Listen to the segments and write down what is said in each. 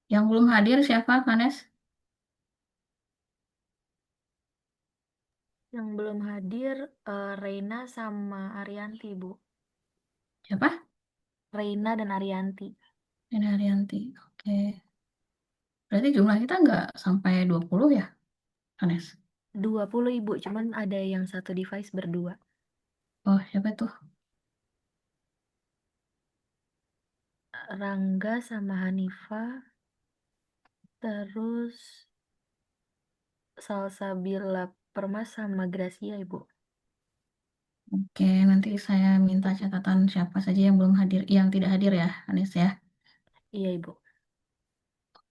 Yang belum hadir siapa, Kanes? Yang belum hadir Reina sama Arianti, Bu. Siapa? Reina dan Arianti. Ini Haryanti. Oke. Berarti jumlah kita nggak sampai 20 ya, Kanes? 20, Ibu, cuman ada yang satu device berdua. Oh, siapa tuh? Rangga sama Hanifa, terus Salsabila Permas sama Gracia, Ibu. Oke, nanti saya minta catatan siapa saja yang belum hadir, yang tidak hadir ya, Kanes ya. Iya, Ibu.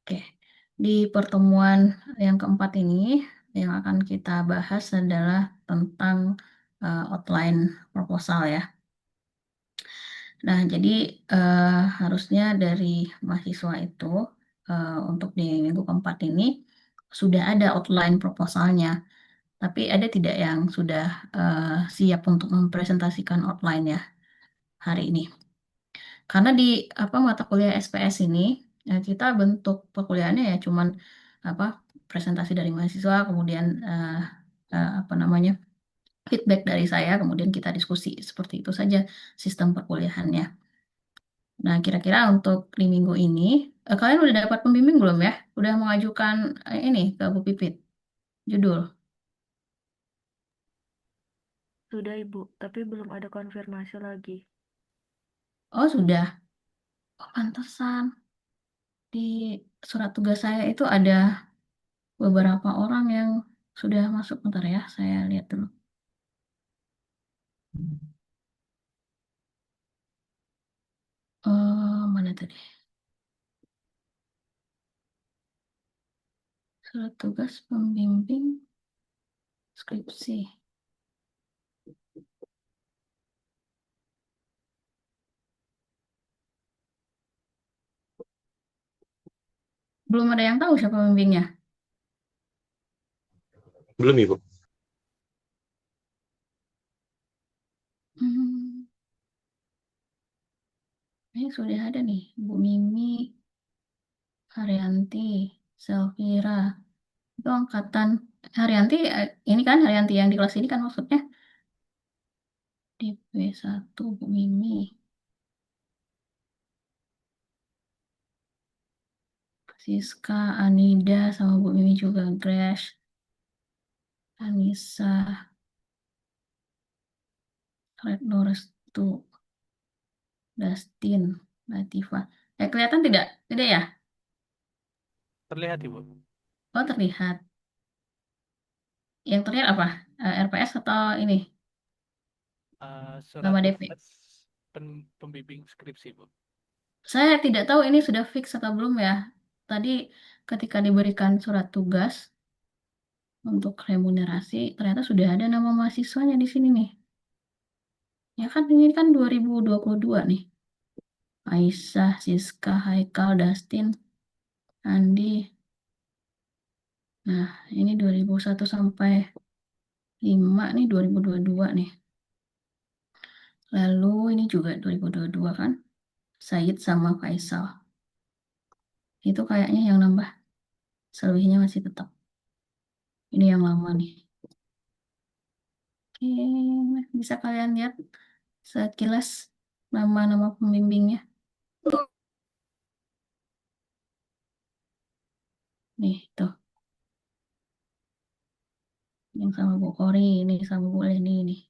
Oke. Di pertemuan yang keempat ini, yang akan kita bahas adalah tentang outline proposal ya. Nah, jadi harusnya dari mahasiswa itu untuk di minggu keempat ini sudah ada outline proposalnya. Tapi ada tidak yang sudah siap untuk mempresentasikan outline ya hari ini? Karena di apa mata kuliah SPS ini kita bentuk perkuliahannya ya cuman apa presentasi dari mahasiswa, kemudian apa namanya feedback dari saya, kemudian kita diskusi seperti itu saja sistem perkuliahannya. Nah, kira-kira untuk di minggu ini, kalian udah dapat pembimbing belum ya? Udah mengajukan ini ke Bu Pipit, judul. Sudah, Ibu, tapi belum ada konfirmasi lagi. Oh, sudah. Oh, pantesan. Di surat tugas saya itu ada beberapa orang yang sudah masuk. Bentar ya, saya lihat dulu. Mana tadi? Surat tugas pembimbing skripsi. Belum ada yang tahu siapa pembimbingnya. Belum, Ibu. Hmm, ini sudah ada nih, Bu Mimi, Haryanti, Selvira. Itu angkatan Haryanti, ini kan Haryanti yang di kelas ini kan maksudnya. Di P1, Bu Mimi, Siska, Anida, sama Bu Mimi juga, Grace, Anissa, Retno Restu, Dustin, Latifa. Kelihatan tidak? Tidak ya? Terlihat, Ibu. Oh, terlihat. Yang terlihat apa? RPS atau ini? Surat Nama DP? tugas pembimbing skripsi, Bu. Saya tidak tahu ini sudah fix atau belum ya. Tadi ketika diberikan surat tugas untuk remunerasi, ternyata sudah ada nama mahasiswanya di sini nih. Ya kan ini kan 2022 nih. Aisyah, Siska, Haikal, Dustin, Andi. Nah, ini 2001 sampai 5 nih 2022 nih. Lalu ini juga 2022 kan. Said sama Faisal. Itu kayaknya yang nambah. Selebihnya masih tetap. Ini yang lama nih. Oke, bisa kalian lihat sekilas nama-nama pembimbingnya. Nih, tuh. Yang sama Bu Kori, ini sama Bu Leni nih.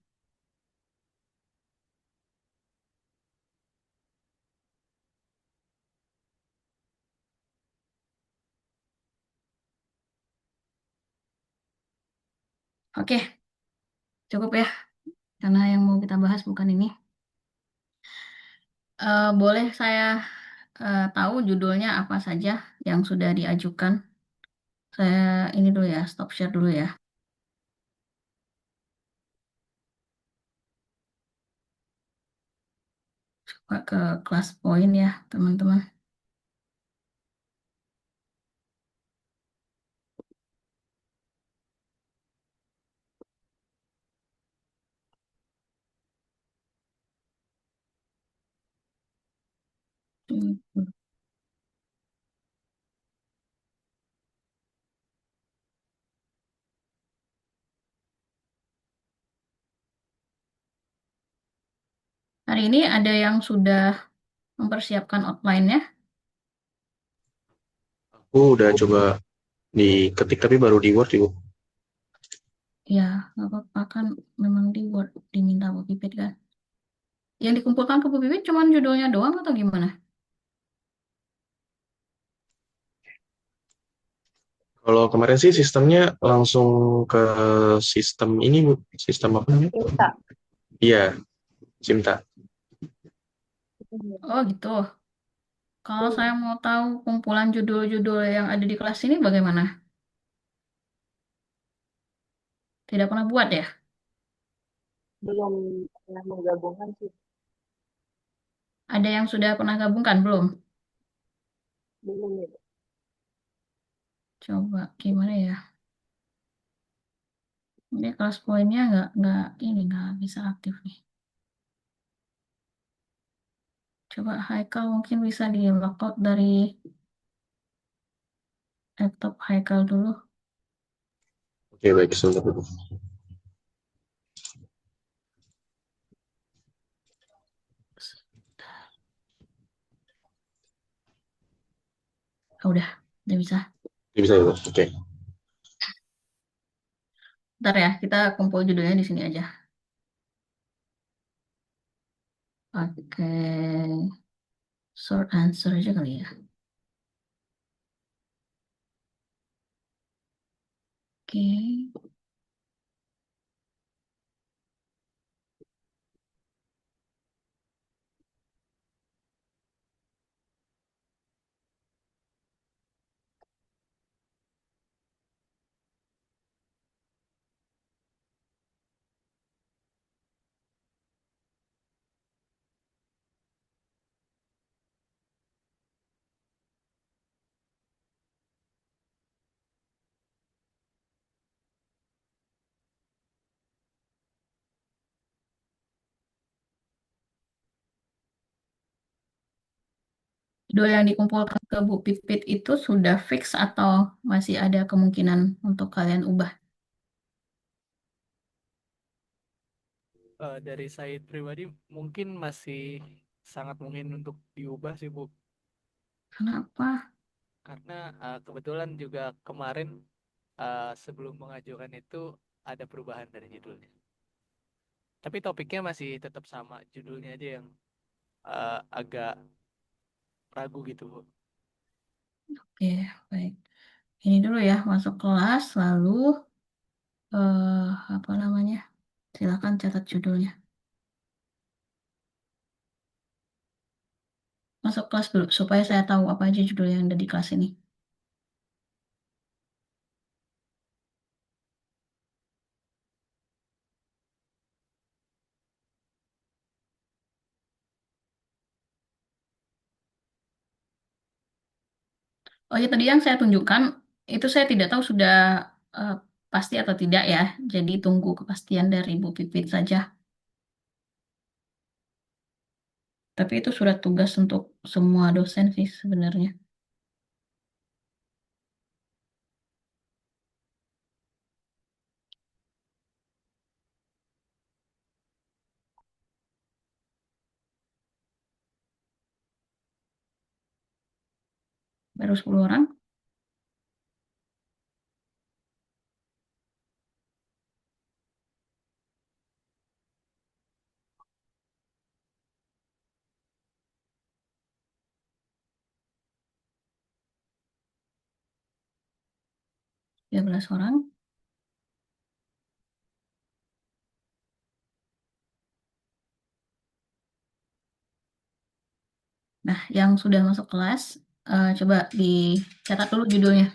Oke, cukup ya. Karena yang mau kita bahas bukan ini. Boleh saya tahu judulnya apa saja yang sudah diajukan? Saya ini dulu ya, stop share dulu ya. Coba ke kelas poin ya, teman-teman. Hari ini ada yang sudah mempersiapkan outline-nya? Aku udah coba diketik tapi baru di Word, Ibu. Ya, nggak apa-apa kan memang di Word diminta Bu Pipit kan. Yang dikumpulkan ke Bu Pipit cuma judulnya doang atau gimana? Kalau kemarin sih sistemnya langsung ke sistem ini, Bu. Sistem apa namanya? Cinta. Iya, Cinta. Oh gitu. Kalau saya mau tahu kumpulan judul-judul yang ada di kelas ini bagaimana? Tidak pernah buat ya? Belum pernah menggabungkan sih. Ada yang sudah pernah gabungkan belum? Belum ya. Coba gimana ya? Ini kelas poinnya nggak bisa aktif nih. Coba Haikal mungkin bisa di lockout dari laptop Haikal dulu. Oke, baik, sebentar, Ibu. Ah, udah bisa. Bisa, Ibu. Oke. Ntar ya, kita kumpul judulnya di sini aja. Pakai short answer aja kali ya. Oke. Judul yang dikumpulkan ke Bu Pipit itu sudah fix atau masih ada kemungkinan untuk kalian ubah? Dari saya pribadi mungkin masih sangat mungkin untuk diubah sih Bu. Kenapa? Karena kebetulan juga kemarin sebelum mengajukan itu ada perubahan dari judulnya. Tapi topiknya masih tetap sama, judulnya aja yang agak ragu gitu Bu. Oke, baik. Ini dulu ya, masuk kelas, lalu apa namanya? Silakan catat judulnya. Masuk kelas dulu supaya saya tahu apa aja judul yang ada di kelas ini. Oh ya, tadi yang saya tunjukkan itu saya tidak tahu sudah eh, pasti atau tidak ya. Jadi tunggu kepastian dari Bu Pipit saja. Tapi itu surat tugas untuk semua dosen sih sebenarnya. Baru 10 orang. Tiga belas orang. Nah, yang sudah masuk kelas, coba dicatat dulu judulnya.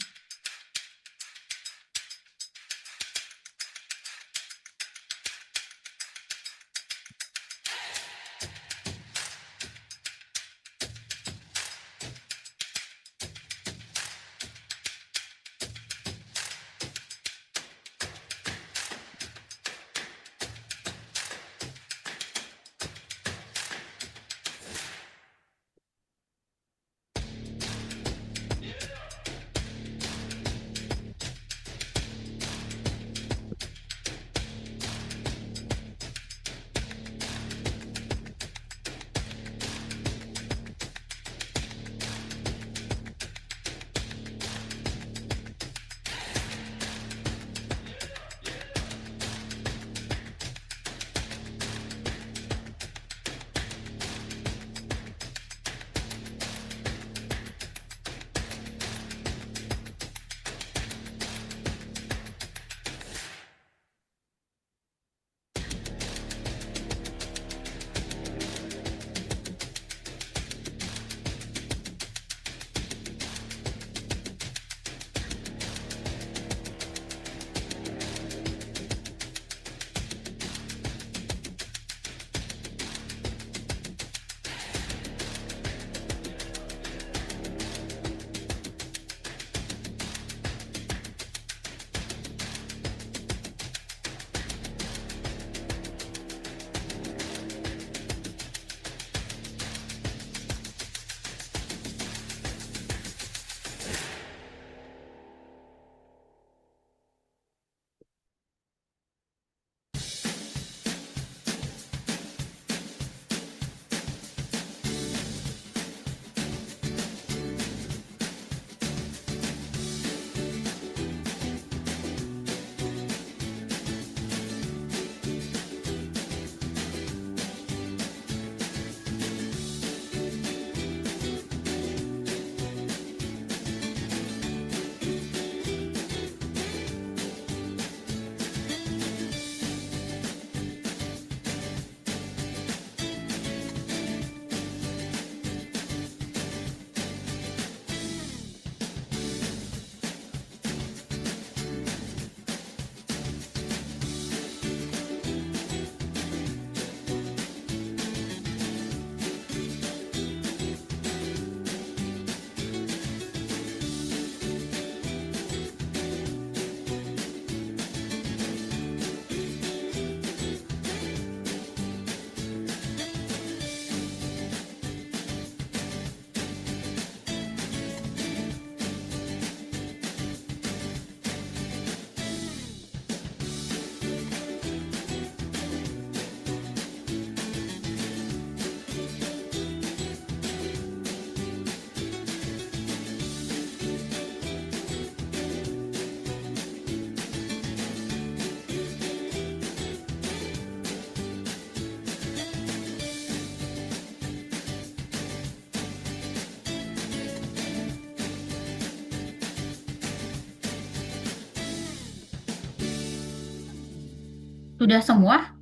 Sudah semua?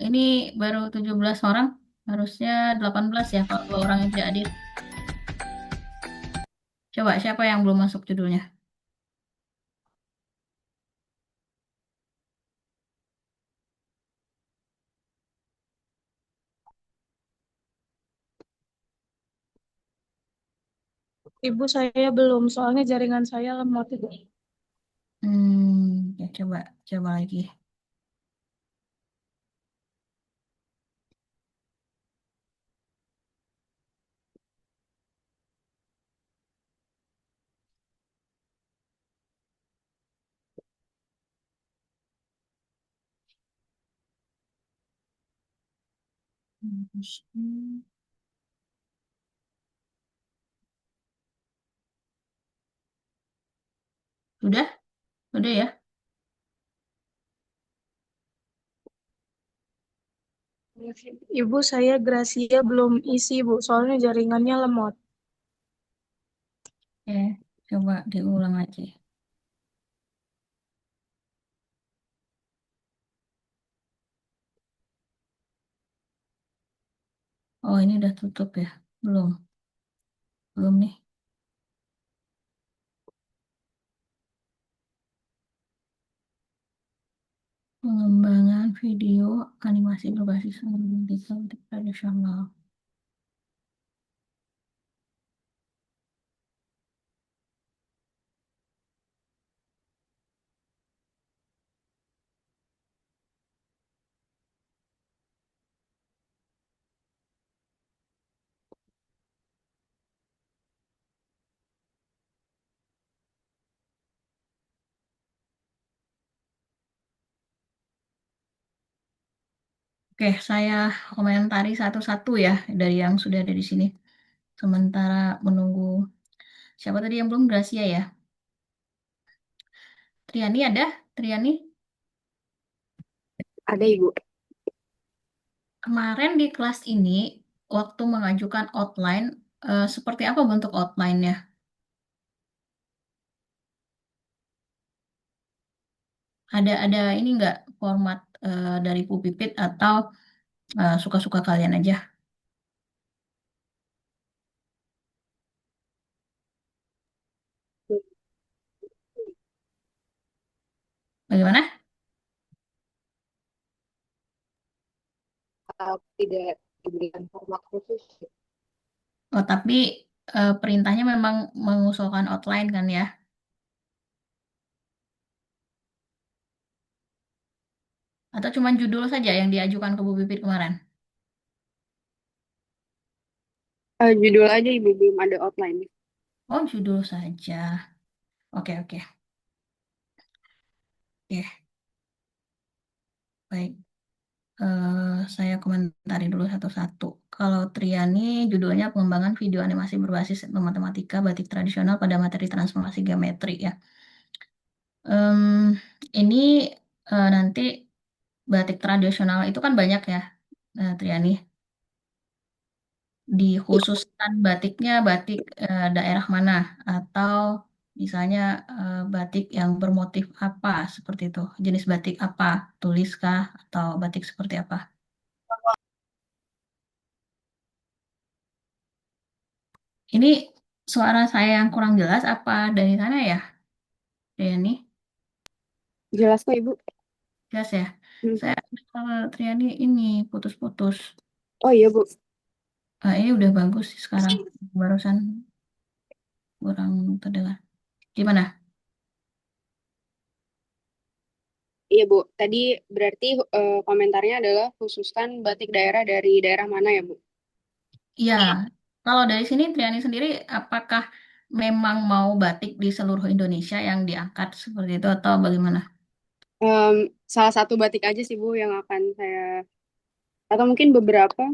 Ini baru 17 orang. Harusnya 18 ya kalau 2 orang yang tidak hadir. Coba siapa yang belum masuk judulnya? Ibu saya belum, soalnya jaringan saya lemot itu. Ya coba, coba lagi. Sudah? Sudah ya? Ibu saya Gracia belum isi, Bu, soalnya jaringannya lemot. Oke, coba diulang aja. Oh, ini udah tutup ya? Belum. Belum nih. Pengembangan video animasi berbasis digital tradisional. Oke, saya komentari satu-satu ya dari yang sudah ada di sini. Sementara menunggu siapa tadi yang belum Gracia ya? Triani ada? Triani? Ada Ibu. Kemarin di kelas ini waktu mengajukan outline seperti apa bentuk outline-nya? Ada ini nggak format dari Pupipit atau suka-suka kalian aja? Bagaimana? Tidak diberikan format khusus. Oh, tapi perintahnya memang mengusulkan outline kan ya? Atau cuma judul saja yang diajukan ke Bu Pipit kemarin? Judul aja Ibu, belum ada outline. Oh, judul saja. Oke, oke. Oke, baik. Saya komentari dulu satu-satu. Kalau Triani, judulnya pengembangan video animasi berbasis matematika batik tradisional pada materi transformasi geometri ya. Em, ini nanti batik tradisional itu kan banyak ya, Triani. Dikhususkan batiknya batik daerah mana atau misalnya batik yang bermotif apa seperti itu. Jenis batik apa? Tuliskah atau batik seperti apa? Ini suara saya yang kurang jelas apa dari sana ya, Triani? Jelas kok Ibu. Jelas ya? Hmm. Saya Triani ini putus-putus. Oh iya Bu. Ini udah bagus sih sekarang. Barusan kurang terdengar. Gimana? Iya Bu. Tadi berarti komentarnya adalah khususkan batik daerah dari daerah mana ya Bu? Iya, kalau dari sini Triani sendiri, apakah memang mau batik di seluruh Indonesia yang diangkat seperti itu atau bagaimana? Em, Salah satu batik aja sih Bu yang akan saya, atau mungkin beberapa.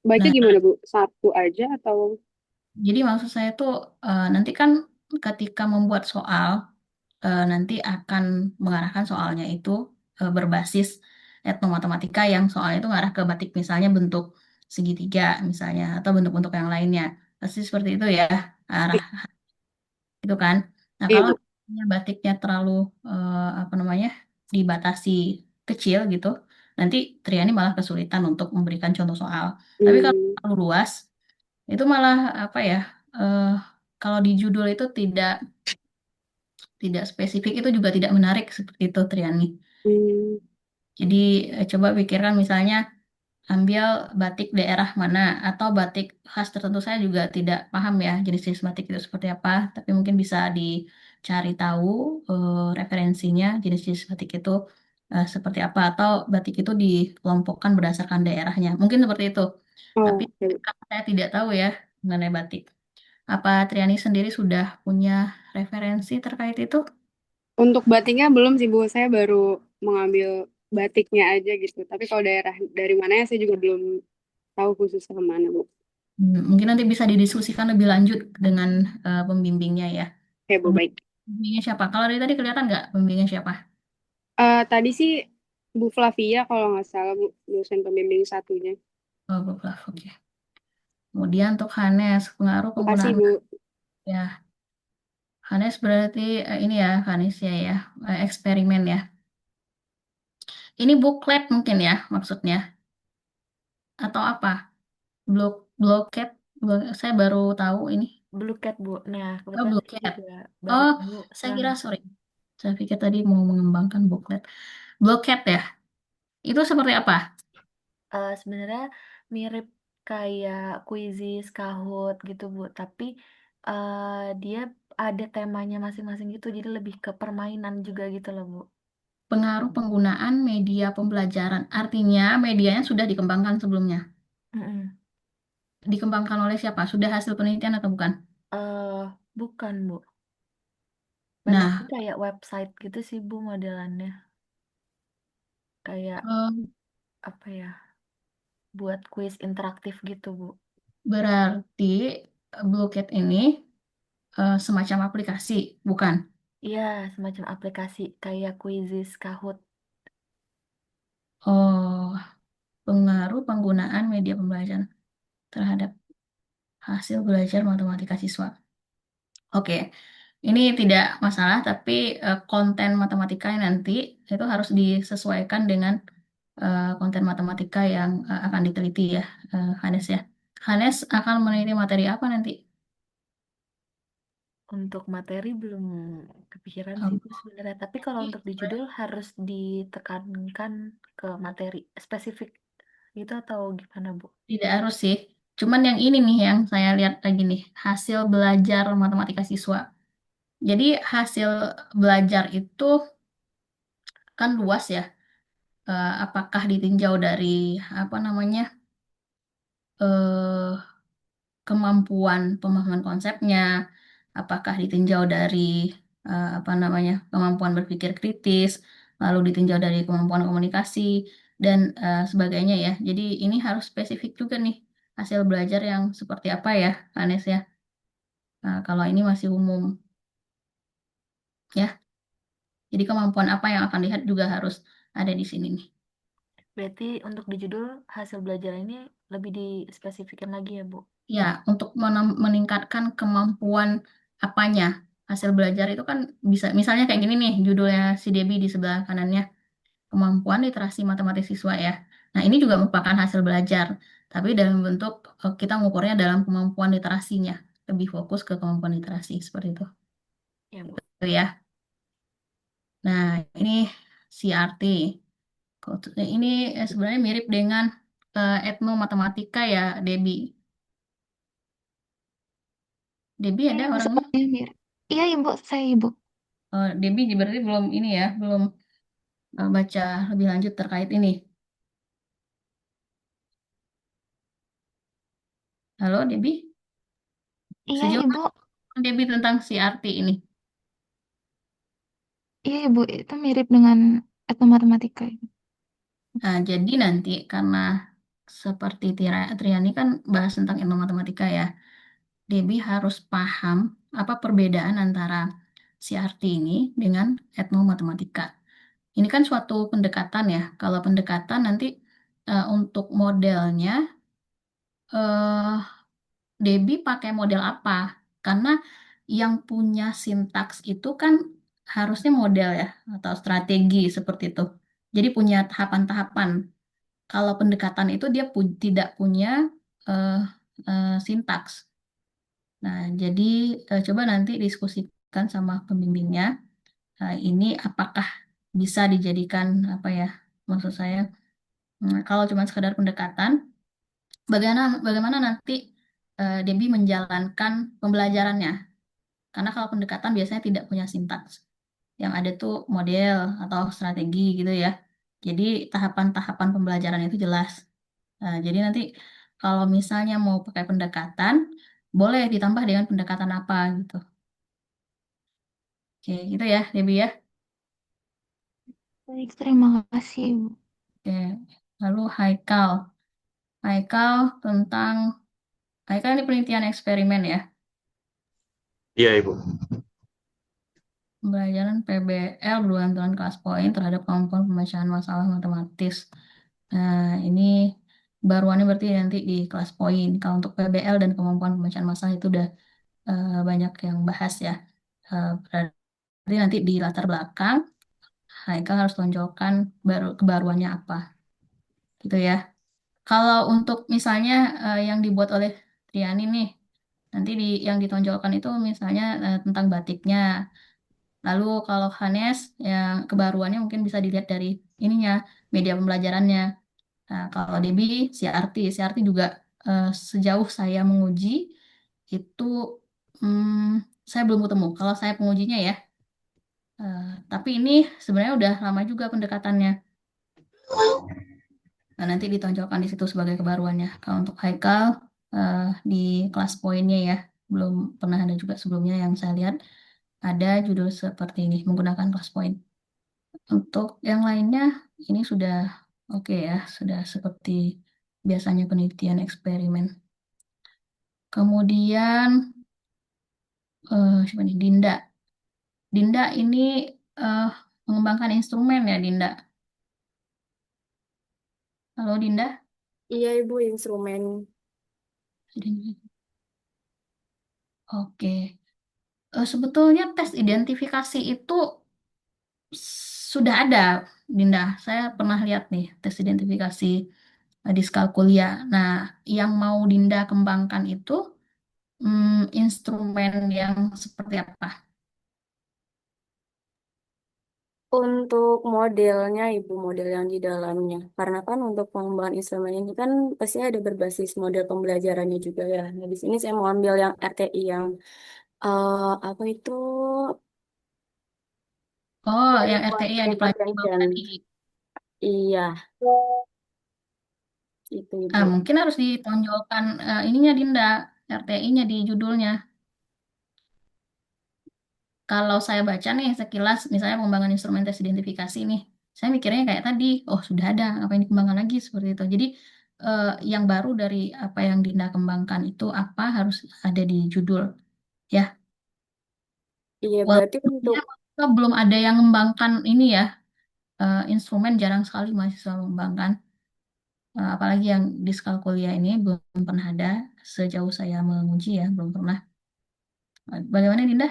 Baiknya Nah, gimana Bu? Satu aja atau? jadi maksud saya tuh nanti kan ketika membuat soal, nanti akan mengarahkan soalnya itu berbasis etnomatematika yang soalnya itu ngarah ke batik misalnya bentuk segitiga misalnya atau bentuk-bentuk yang lainnya. Pasti seperti itu ya arah itu kan. Nah, Iya kalau Bu. batiknya terlalu apa namanya dibatasi kecil gitu, nanti Triani malah kesulitan untuk memberikan contoh soal. Tapi kalau Hmm. terlalu luas, itu malah apa ya? eh, Kalau di judul itu tidak spesifik, itu juga tidak menarik seperti itu, Triani. Hmm. Jadi coba pikirkan misalnya ambil batik daerah mana atau batik khas tertentu. Saya juga tidak paham ya jenis-jenis batik itu seperti apa, tapi mungkin bisa dicari tahu referensinya jenis-jenis batik itu seperti apa, atau batik itu dikelompokkan berdasarkan daerahnya. Mungkin seperti itu. Tapi Oh, oke. saya tidak tahu ya mengenai batik. Apa Triani sendiri sudah punya referensi terkait itu? Untuk batiknya belum sih Bu, saya baru mengambil batiknya aja gitu. Tapi kalau daerah dari mana ya saya juga belum tahu khusus kemana Bu. Mungkin nanti bisa didiskusikan lebih lanjut dengan pembimbingnya ya. Oke Bu, baik. Pembimbingnya siapa? Kalau dari tadi kelihatan nggak pembimbingnya siapa? Tadi sih Bu Flavia kalau nggak salah Bu, dosen pembimbing satunya. Oh, Google. Oke. Kemudian untuk Hanes, pengaruh Makasih penggunaan Bu. ya. Hanes berarti ini ya, Hanes ya, eksperimen ya. Ini booklet mungkin ya maksudnya atau apa? Blocket. Saya baru tahu ini. Blue Cat, Bu. Nah, Oh, kebetulan saya blocket. juga baru Oh, tahu saya setelah kira sorry. Saya pikir tadi mau mengembangkan booklet. Blocket ya. Itu seperti apa? sebenarnya mirip kayak Quizizz, Kahoot gitu, Bu. Tapi dia ada temanya masing-masing gitu, jadi lebih ke permainan juga gitu loh, Bu. Pengaruh penggunaan media pembelajaran. Artinya medianya sudah dikembangkan sebelumnya. Mm-mm. Dikembangkan oleh siapa? Sudah hasil penelitian atau bukan? Eh, bukan, Bu. Bentuknya Nah, kayak website gitu sih, Bu, modelannya. Kayak eh, apa ya? Buat kuis interaktif gitu, Bu. berarti Bluecat ini semacam aplikasi, bukan? Iya, semacam aplikasi kayak Quizizz, Kahoot. Oh, pengaruh penggunaan media pembelajaran terhadap hasil belajar matematika siswa. Oke, ini tidak masalah, tapi konten matematika nanti itu harus disesuaikan dengan konten matematika yang akan diteliti ya, Hanes ya. Hanes akan meneliti materi apa nanti? Untuk materi belum kepikiran sih, Um, Bu, sebenarnya. Tapi kalau untuk di judul harus ditekankan ke materi spesifik gitu atau gimana, Bu? Tidak harus sih. Cuman yang ini nih yang saya lihat lagi nih, hasil belajar matematika siswa. Jadi hasil belajar itu kan luas ya. Apakah ditinjau dari apa namanya eh, kemampuan pemahaman konsepnya, apakah ditinjau dari apa namanya kemampuan berpikir kritis, lalu ditinjau dari kemampuan komunikasi dan sebagainya ya. Jadi ini harus spesifik juga nih hasil belajar yang seperti apa ya, Anes ya. Nah, kalau ini masih umum ya. Jadi kemampuan apa yang akan dilihat juga harus ada di sini nih. Berarti untuk di judul hasil belajar ini lebih dispesifikkan lagi ya, Bu? Ya, untuk meningkatkan kemampuan apanya? Hasil belajar itu kan bisa, misalnya kayak gini nih, judulnya si Debbie di sebelah kanannya, kemampuan literasi matematik siswa ya. Nah, ini juga merupakan hasil belajar, tapi dalam bentuk kita mengukurnya dalam kemampuan literasinya, lebih fokus ke kemampuan literasi seperti itu. Ya, Bu. Itu ya. Nah, ini CRT. Ini sebenarnya mirip dengan etnomatematika ya, Debbie. Debbie Iya, ada Ibu, orangnya? soalnya mirip. Iya, Ibu, saya Ibu. Debbie berarti belum ini ya, belum baca lebih lanjut terkait ini. Halo Debbie, Iya, sejauh Ibu. mana Debbie tentang CRT ini? Iya, Ibu, itu mirip dengan etnomatematika, Ibu. Nah, jadi nanti karena seperti Triani kan bahas tentang ilmu matematika ya, Debbie harus paham apa perbedaan antara CRT ini dengan etnomatematika. Ini kan suatu pendekatan ya. Kalau pendekatan nanti untuk modelnya eh, Debbie pakai model apa? Karena yang punya sintaks itu kan harusnya model ya atau strategi seperti itu. Jadi punya tahapan-tahapan. Kalau pendekatan itu dia tidak punya eh, sintaks. Nah, jadi coba nanti diskusikan sama pembimbingnya. Ini apakah bisa dijadikan apa ya? Maksud saya, kalau cuma sekedar pendekatan, bagaimana nanti Debbie menjalankan pembelajarannya? Karena kalau pendekatan biasanya tidak punya sintaks. Yang ada tuh model atau strategi gitu ya. Jadi tahapan-tahapan pembelajaran itu jelas. Jadi nanti kalau misalnya mau pakai pendekatan, boleh ditambah dengan pendekatan apa gitu. Oke, gitu ya, Debbie ya. Baik, terima kasih, Ibu. Oke, lalu Haikal. Haikal tentang Haikal ini penelitian eksperimen ya. Iya, Ibu. Pembelajaran PBL berbantuan kelas poin terhadap kemampuan pembacaan masalah matematis. Nah, ini baruannya berarti nanti di kelas poin. Kalau untuk PBL dan kemampuan pembacaan masalah itu udah banyak yang bahas ya. Berarti nanti di latar belakang, Haikal harus tonjolkan kebaruannya apa. Gitu ya. Kalau untuk misalnya yang dibuat oleh Triani nih, nanti yang ditonjolkan itu misalnya tentang batiknya. Lalu kalau Hanes yang kebaruannya mungkin bisa dilihat dari ininya, media pembelajarannya. Nah, kalau Debbie CRT juga sejauh saya menguji itu saya belum ketemu. Kalau saya pengujinya ya, tapi ini sebenarnya udah lama juga pendekatannya. Nah, nanti ditonjolkan di situ sebagai kebaruannya. Kalau untuk Haikal di kelas poinnya ya, belum pernah ada juga sebelumnya yang saya lihat ada judul seperti ini menggunakan kelas poin. Untuk yang lainnya ini sudah oke ya, sudah seperti biasanya penelitian eksperimen. Kemudian siapa nih? Dinda. Dinda ini eh, mengembangkan instrumen ya, Dinda. Halo Dinda. Iya, Ibu, instrumen. Oke. Sebetulnya tes identifikasi itu sudah ada, Dinda. Saya pernah lihat nih tes identifikasi diskalkulia. Nah, yang mau Dinda kembangkan itu instrumen yang seperti apa? Untuk modelnya, Ibu, model yang di dalamnya. Karena kan untuk pengembangan instrumen ini kan pasti ada berbasis model pembelajarannya juga ya. Nah, di sini saya mau ambil yang RTI yang apa itu Oh, yang Reward RTI yang dipelajari bawah Comprehension. tadi. Iya, itu Ibu. Mungkin harus ditonjolkan ininya Dinda, RTI-nya di judulnya. Kalau saya baca nih sekilas, misalnya pengembangan instrumen tes identifikasi nih, saya mikirnya kayak tadi, oh sudah ada, apa yang dikembangkan lagi seperti itu. Jadi yang baru dari apa yang Dinda kembangkan itu apa harus ada di judul, ya. Iya, berarti Walaupun untuk kita belum ada yang mengembangkan ini ya, instrumen jarang sekali mahasiswa mengembangkan. Apalagi yang diskalkulia ini belum pernah ada sejauh saya menguji ya, belum pernah. Bagaimana Dinda?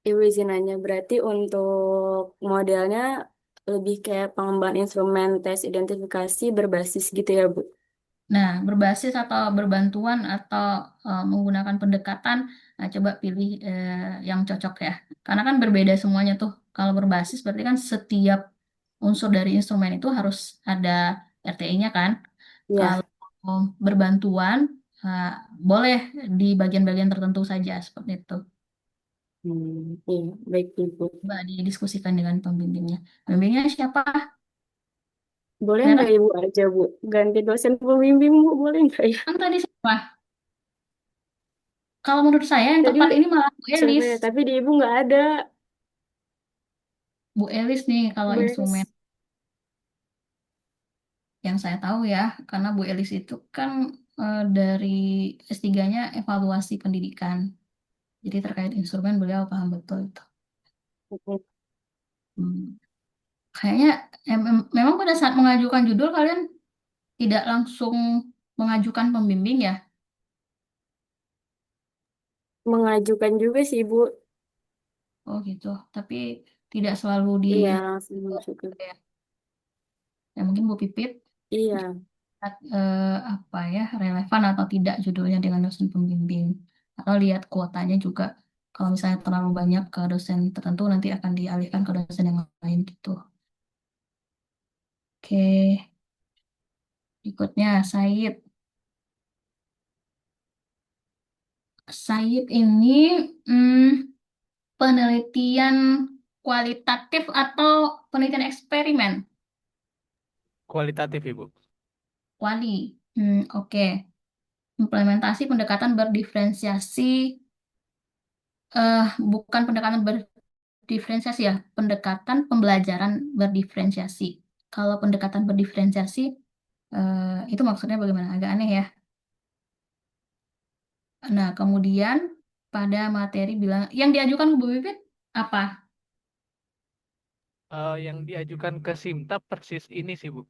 Ibu izin nanya, berarti untuk modelnya lebih kayak pengembangan instrumen tes identifikasi berbasis gitu ya, Bu? Nah, berbasis atau berbantuan atau menggunakan pendekatan, nah, coba pilih yang cocok ya. Karena kan berbeda semuanya tuh. Kalau berbasis berarti kan setiap unsur dari instrumen itu harus ada RTI-nya kan. Iya. Kalau berbantuan, eh, boleh di bagian-bagian tertentu saja seperti itu. Iya, baik Ibu. Coba didiskusikan dengan pembimbingnya. Pembimbingnya siapa? Boleh Merah nggak Ibu aja, Bu? Ganti dosen pembimbing, Bu, boleh nggak ya? kan tadi siapa? Kalau menurut saya yang Tadi tepat ini malah Bu siapa Elis. ya? Tapi di Ibu nggak ada, Bu Elis nih kalau Bu instrumen Elis. yang saya tahu ya, karena Bu Elis itu kan dari S3-nya evaluasi pendidikan. Jadi terkait instrumen beliau paham betul itu. Hmm. Kayaknya memang pada saat mengajukan judul kalian tidak langsung mengajukan pembimbing ya? Mengajukan juga sih, Ibu. Oh gitu. Tapi tidak selalu di Iya, langsung juga. ya. Ya, mungkin Bu Pipit Iya, lihat, apa ya, relevan atau tidak judulnya dengan dosen pembimbing, atau lihat kuotanya juga. Kalau misalnya terlalu banyak ke dosen tertentu nanti akan dialihkan ke dosen yang lain gitu. Oke, berikutnya Said. Said ini hmm, penelitian kualitatif atau penelitian eksperimen? Kualitatif, Ibu. Kuali. Oke. Implementasi pendekatan berdiferensiasi, bukan pendekatan berdiferensiasi ya, pendekatan pembelajaran berdiferensiasi. Kalau pendekatan berdiferensiasi, itu maksudnya bagaimana? Agak aneh ya. Nah, kemudian pada materi bilang, yang diajukan Bu Bibit apa? Yang diajukan ke Simta persis ini sih, Bu.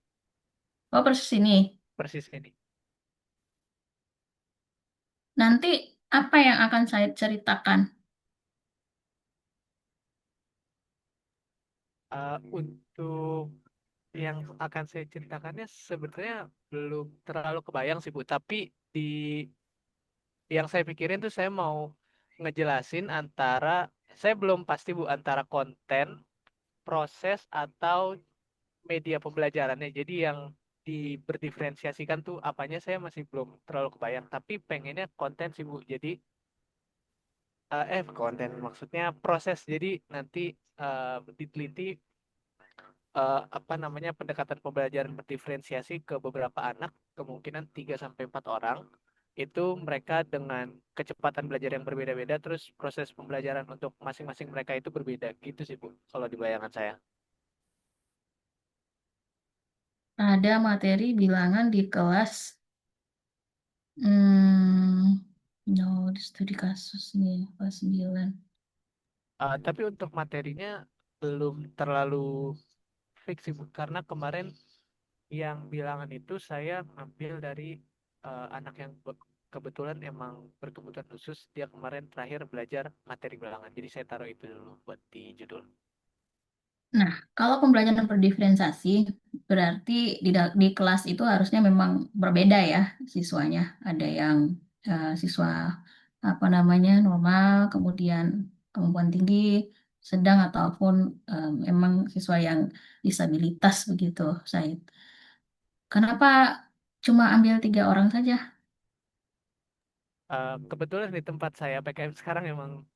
Oh, persis ini. Persis ini. Nanti apa yang akan saya ceritakan? Untuk yang akan saya ceritakannya sebenarnya belum terlalu kebayang sih, Bu. Tapi di yang saya pikirin tuh saya mau ngejelasin antara, saya belum pasti, Bu, antara konten, proses, atau media pembelajarannya. Jadi yang berdifferensiasikan tuh apanya saya masih belum terlalu kebayang. Tapi pengennya konten sih, Bu. Jadi konten maksudnya proses. Jadi nanti diteliti apa namanya pendekatan pembelajaran berdiferensiasi ke beberapa anak, kemungkinan 3 sampai 4 orang. Itu mereka dengan kecepatan belajar yang berbeda-beda, terus proses pembelajaran untuk masing-masing mereka itu berbeda. Gitu sih, Bu, kalau di bayangan saya. Ada materi bilangan di kelas, hmm, no, di studi kasus nih, kelas 9. Tapi untuk materinya belum terlalu fix sih, Bu, karena kemarin yang bilangan itu saya ambil dari anak yang kebetulan emang berkebutuhan khusus. Dia kemarin terakhir belajar materi bilangan. Jadi saya taruh itu dulu buat di judul. Nah, kalau pembelajaran berdiferensiasi, berarti di kelas itu harusnya memang berbeda ya siswanya. Ada yang siswa apa namanya normal, kemudian kemampuan tinggi, sedang ataupun memang siswa yang disabilitas begitu, Said. Kenapa cuma ambil 3 orang saja? Kebetulan di tempat saya PKM sekarang emang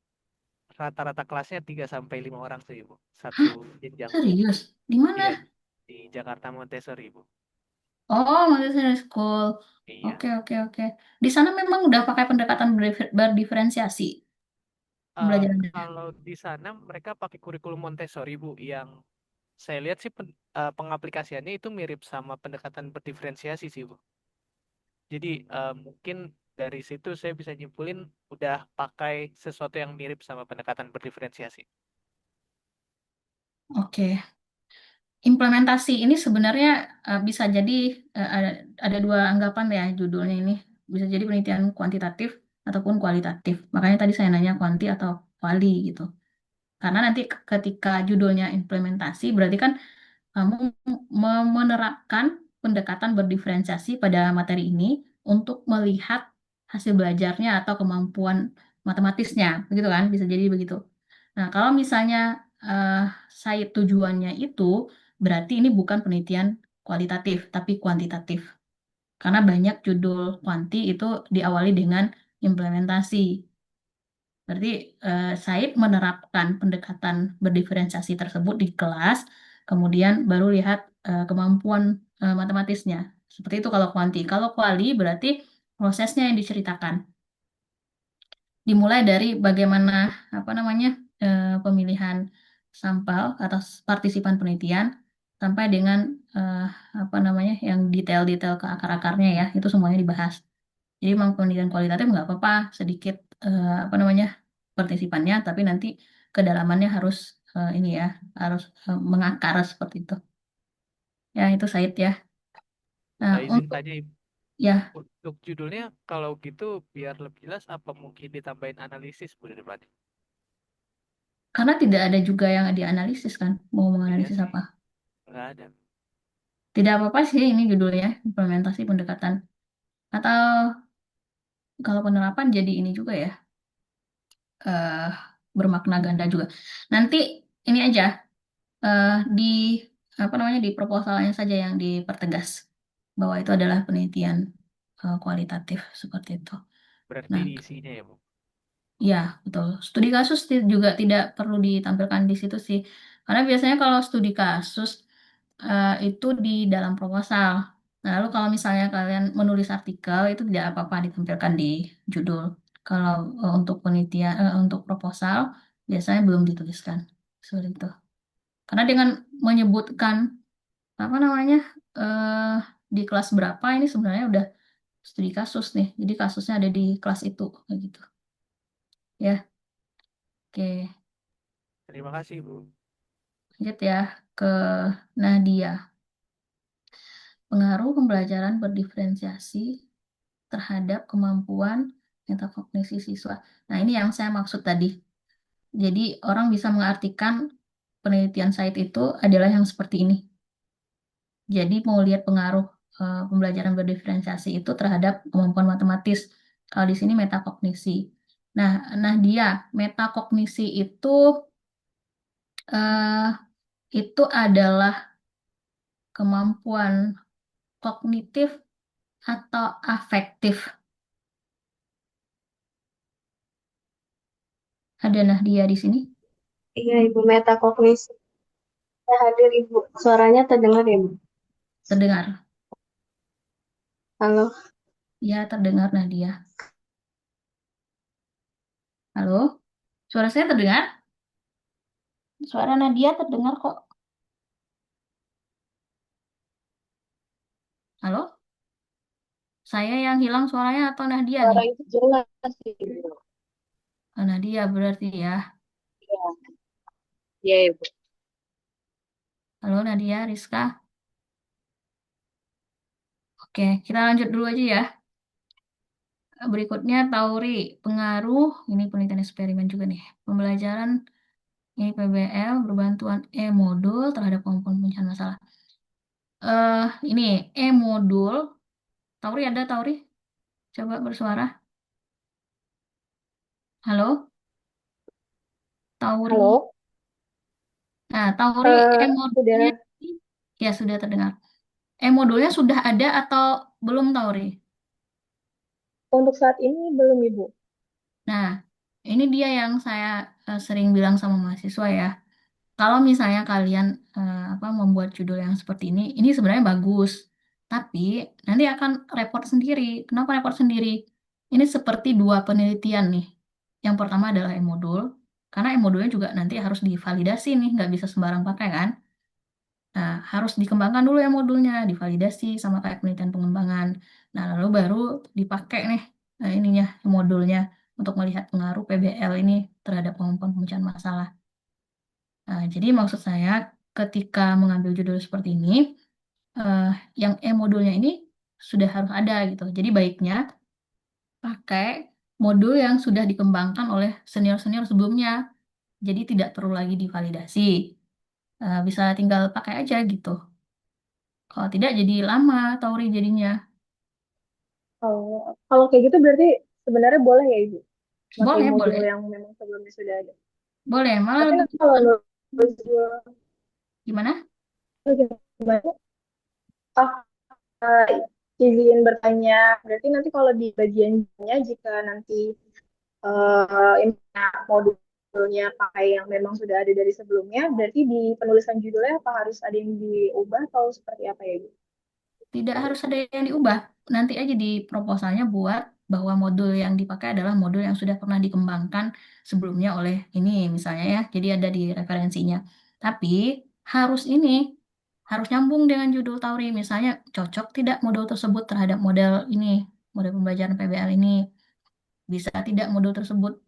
rata-rata kelasnya 3 sampai 5 orang sih, Bu. Satu jenjang. Serius? Di mana? Iya, di Jakarta Montessori, Bu. Oh, Montessori School. Iya. Oke, oke, oke. Di sana memang udah pakai pendekatan berdiferensiasi pembelajarannya. Kalau di sana mereka pakai kurikulum Montessori, Bu, yang saya lihat sih pengaplikasiannya itu mirip sama pendekatan berdiferensiasi sih, Bu. Jadi mungkin dari situ saya bisa nyimpulin udah pakai sesuatu yang mirip sama pendekatan berdiferensiasi. Oke. Implementasi ini sebenarnya bisa jadi ada 2 anggapan ya judulnya ini. Bisa jadi penelitian kuantitatif ataupun kualitatif. Makanya tadi saya nanya kuanti atau kuali gitu. Karena nanti ketika judulnya implementasi berarti kan kamu menerapkan pendekatan berdiferensiasi pada materi ini untuk melihat hasil belajarnya atau kemampuan matematisnya, begitu kan? Bisa jadi begitu. Nah, kalau misalnya eh, saya tujuannya itu berarti ini bukan penelitian kualitatif, tapi kuantitatif. Karena banyak judul kuanti itu diawali dengan implementasi. Berarti Said menerapkan pendekatan berdiferensiasi tersebut di kelas, kemudian baru lihat kemampuan matematisnya. Seperti itu kalau kuanti. Kalau kuali berarti prosesnya yang diceritakan. Dimulai dari bagaimana apa namanya pemilihan sampel atau partisipan penelitian sampai dengan eh, apa namanya yang detail-detail ke akar-akarnya ya, itu semuanya dibahas. Jadi memang penelitian kualitatif nggak apa-apa sedikit apa namanya partisipannya, tapi nanti kedalamannya harus ini ya harus mengakar seperti itu. Ya itu Said ya. Nah Izin untuk tanya, Ibu, ya untuk judulnya kalau gitu biar lebih jelas apa mungkin ditambahin analisis, Bu, di depan? Karena tidak ada juga yang dianalisis kan, mau Iya menganalisis sih, apa. nggak ada. Tidak apa-apa sih ini judulnya, implementasi pendekatan. Atau kalau penerapan jadi ini juga ya, eh bermakna ganda juga. Nanti ini aja, di apa namanya, di proposalnya saja yang dipertegas bahwa itu adalah penelitian kualitatif seperti itu. Berarti Nah, di isinya ya, Bu. ya, betul. Studi kasus juga tidak perlu ditampilkan di situ sih. Karena biasanya kalau studi kasus itu di dalam proposal. Nah, lalu kalau misalnya kalian menulis artikel itu tidak apa-apa ditampilkan di judul. Kalau untuk penelitian, untuk proposal biasanya belum dituliskan. Seperti itu. Karena dengan menyebutkan apa namanya eh di kelas berapa ini sebenarnya udah studi kasus nih. Jadi kasusnya ada di kelas itu, kayak gitu. Ya, oke. Terima kasih, Bu. Lanjut ya ke Nadia. Pengaruh pembelajaran berdiferensiasi terhadap kemampuan metakognisi siswa. Nah, ini yang saya maksud tadi. Jadi, orang bisa mengartikan penelitian site itu adalah yang seperti ini. Jadi, mau lihat pengaruh pembelajaran berdiferensiasi itu terhadap kemampuan matematis. Kalau di sini metakognisi. Nah dia metakognisi eh, itu adalah kemampuan kognitif atau afektif. Ada Nahdia di sini? Iya, Ibu metakognisi. Saya hadir, Ibu. Suaranya terdengar ya, Bu? Terdengar? Halo. Ya, terdengar Nahdia. Halo? Suara saya terdengar? Suara Nadia terdengar kok. Halo? Saya yang hilang suaranya atau Nahdia nih? Suara itu jelas, Ibu. Oh, Nadia berarti ya. Iya, iya, Ibu. Halo Nadia, Rizka. Oke, kita lanjut dulu aja ya. Berikutnya Tauri, pengaruh, ini penelitian eksperimen juga nih. Pembelajaran ini PBL berbantuan e-modul terhadap kemampuan pemecahan masalah. Ini e-modul. Tauri ada Tauri? Coba bersuara. Halo, Tauri. Halo. Nah, Tauri Sudah. e-modulnya ya sudah terdengar. E-modulnya sudah ada atau belum Tauri? Untuk saat ini belum, Ibu. Nah, ini dia yang saya sering bilang sama mahasiswa ya. Kalau misalnya kalian apa membuat judul yang seperti ini sebenarnya bagus. Tapi nanti akan repot sendiri. Kenapa repot sendiri? Ini seperti dua penelitian nih. Yang pertama adalah e-modul, karena e-modulnya juga nanti harus divalidasi nih, nggak bisa sembarang pakai kan. Nah, harus dikembangkan dulu ya modulnya, divalidasi sama kayak penelitian pengembangan. Nah, lalu baru dipakai nih ininya modulnya untuk melihat pengaruh PBL ini terhadap kemampuan pemecahan masalah. Nah, jadi maksud saya ketika mengambil judul seperti ini, eh, yang e-modulnya ini sudah harus ada gitu. Jadi baiknya pakai modul yang sudah dikembangkan oleh senior-senior sebelumnya. Jadi tidak perlu lagi divalidasi. Bisa tinggal pakai aja gitu. Kalau tidak jadi lama Tauri jadinya. Kalau kayak gitu berarti sebenarnya boleh ya, Ibu? Pakai Boleh, modul boleh. yang memang sebelumnya sudah ada. Boleh, malah Tapi lebih kalau cepat. nulis judul Gimana? gimana? Ah, izin bertanya. Berarti nanti kalau di bagiannya jika nanti modulnya pakai yang memang sudah ada dari sebelumnya, berarti di penulisan judulnya apa harus ada yang diubah atau seperti apa ya, Bu? Tidak harus ada yang diubah. Nanti aja di proposalnya buat bahwa modul yang dipakai adalah modul yang sudah pernah dikembangkan sebelumnya oleh ini misalnya ya. Jadi ada di referensinya. Tapi harus ini, harus nyambung dengan judul Tauri. Misalnya cocok tidak modul tersebut terhadap model ini, model pembelajaran PBL ini. Bisa tidak modul tersebut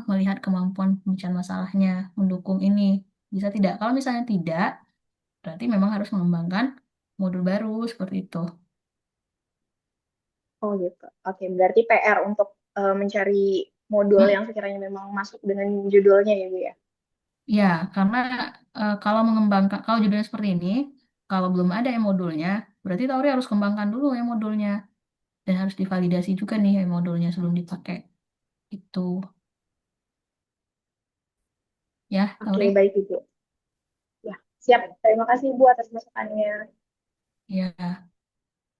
melihat kemampuan pemecahan masalahnya, mendukung ini. Bisa tidak. Kalau misalnya tidak, berarti memang harus mengembangkan modul baru seperti itu. Oh gitu. Oke, berarti PR untuk mencari modul Hmm, yang sekiranya memang masuk dengan judulnya ya, Bu ya. Ya, karena kalau mengembangkan, kalau judulnya seperti ini, kalau belum ada yang modulnya, berarti Tauri harus kembangkan dulu yang modulnya. Dan harus divalidasi juga nih yang modulnya sebelum dipakai. Itu, ya, Oke, Tauri. baik Ibu. Ya, siap. Terima kasih Ibu atas masukannya. Ya,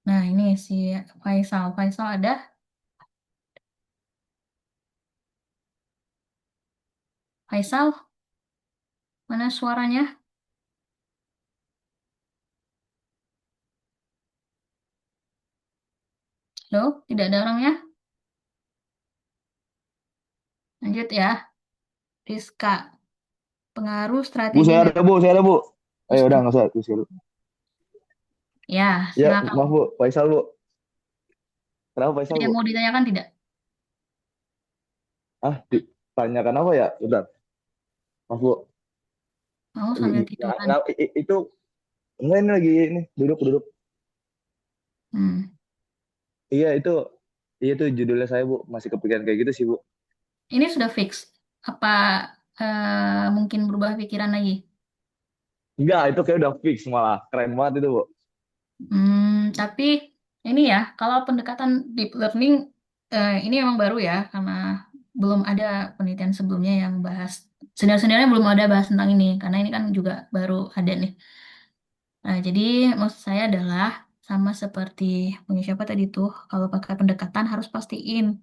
nah ini si Faisal. Faisal ada? Faisal, mana suaranya? Loh, tidak ada orangnya? Lanjut ya. Rizka, pengaruh Bu, strategi saya ada Bu, saya ada Bu. Ayo udah sistem. nggak usah. Terus, Ya, ya, silakan. maaf Bu, Faisal Bu. Kenapa Ada Faisal Bu? yang mau ditanyakan tidak? Tanyakan apa ya? Udah, maaf Bu. Mau sambil tiduran. Itu enggak, ini lagi ini duduk duduk. Hmm. Iya itu judulnya saya Bu, masih kepikiran kayak gitu sih Bu. Ini sudah fix. Apa mungkin berubah pikiran lagi? Enggak, itu kayak udah fix malah. Keren banget itu Bu. Tapi ini ya, kalau pendekatan deep learning ini emang baru ya, karena belum ada penelitian sebelumnya yang bahas. Sebenarnya belum ada bahas tentang ini, karena ini kan juga baru ada nih. Nah, jadi maksud saya adalah sama seperti punya siapa tadi tuh, kalau pakai pendekatan harus pastiin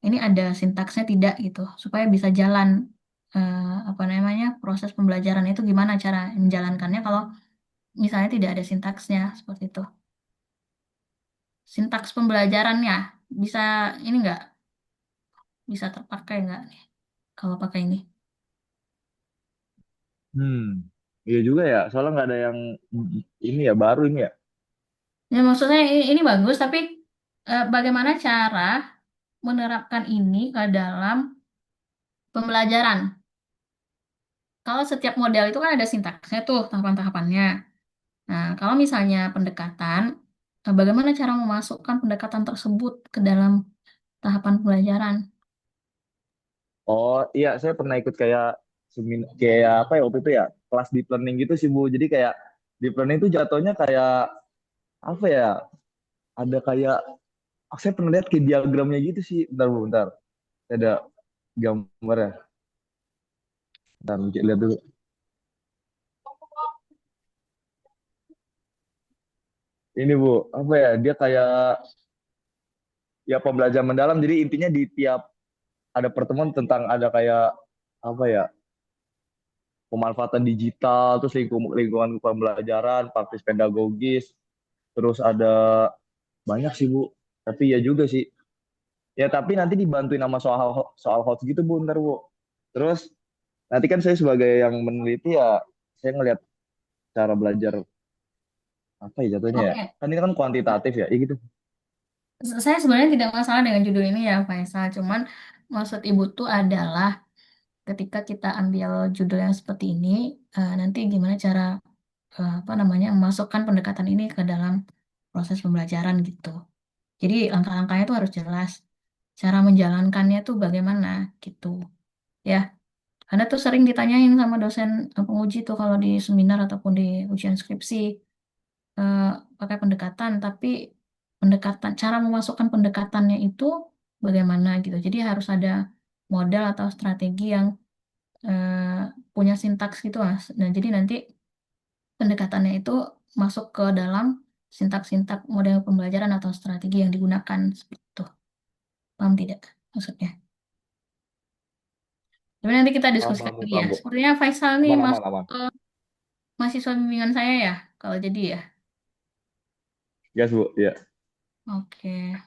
ini ada sintaksnya tidak gitu, supaya bisa jalan apa namanya proses pembelajaran itu gimana cara menjalankannya kalau misalnya tidak ada sintaksnya seperti itu. Sintaks pembelajarannya bisa ini nggak bisa terpakai nggak nih kalau pakai ini? Hmm. Iya juga ya, soalnya nggak ada yang ini ya baru ini ya. Ya maksudnya ini bagus, tapi bagaimana cara menerapkan ini ke dalam pembelajaran? Kalau setiap model itu kan ada sintaksnya tuh, tahapan-tahapannya. Nah, kalau misalnya pendekatan, bagaimana cara memasukkan pendekatan tersebut ke dalam tahapan pembelajaran? Oh iya, saya pernah ikut kayak kayak apa ya waktu itu ya, kelas deep learning gitu sih Bu. Jadi kayak deep learning itu jatuhnya kayak apa ya? Ada kayak saya pernah lihat kayak diagramnya gitu sih. Bentar Bu, bentar. Ada gambarnya. Bentar, lihat dulu. Ini Bu, apa ya? Dia kayak ya pembelajaran mendalam. Jadi intinya di tiap ada pertemuan tentang ada kayak apa ya? Pemanfaatan digital, terus lingkungan pembelajaran, praktis pedagogis, terus ada banyak sih Bu. Tapi ya juga sih. Ya tapi nanti dibantuin sama soal soal hots gitu Bu, ntar Bu. Terus nanti kan saya sebagai yang meneliti ya, saya ngelihat cara belajar apa ya jatuhnya ya. Oke, Kan ini kan kuantitatif ya, ya gitu. saya sebenarnya tidak masalah dengan judul ini ya, Faisal. Cuman maksud ibu tuh adalah ketika kita ambil judul yang seperti ini, nanti gimana cara apa namanya memasukkan pendekatan ini ke dalam proses pembelajaran gitu. Jadi langkah-langkahnya tuh harus jelas. Cara menjalankannya tuh bagaimana gitu. Ya, karena tuh sering ditanyain sama dosen penguji tuh kalau di seminar ataupun di ujian skripsi eh, pakai pendekatan, tapi pendekatan cara memasukkan pendekatannya itu bagaimana gitu. Jadi harus ada model atau strategi yang punya sintaks gitu Mas. Nah, jadi nanti pendekatannya itu masuk ke dalam sintak-sintak model pembelajaran atau strategi yang digunakan seperti itu. Paham tidak maksudnya? Tapi nanti kita Paham, diskusikan paham, Bu, lagi ya. paham, Bu. Sepertinya Faisal nih Aman, aman, masuk aman. ke mahasiswa bimbingan saya ya, kalau jadi ya. Yes, Bu, ya. Oke,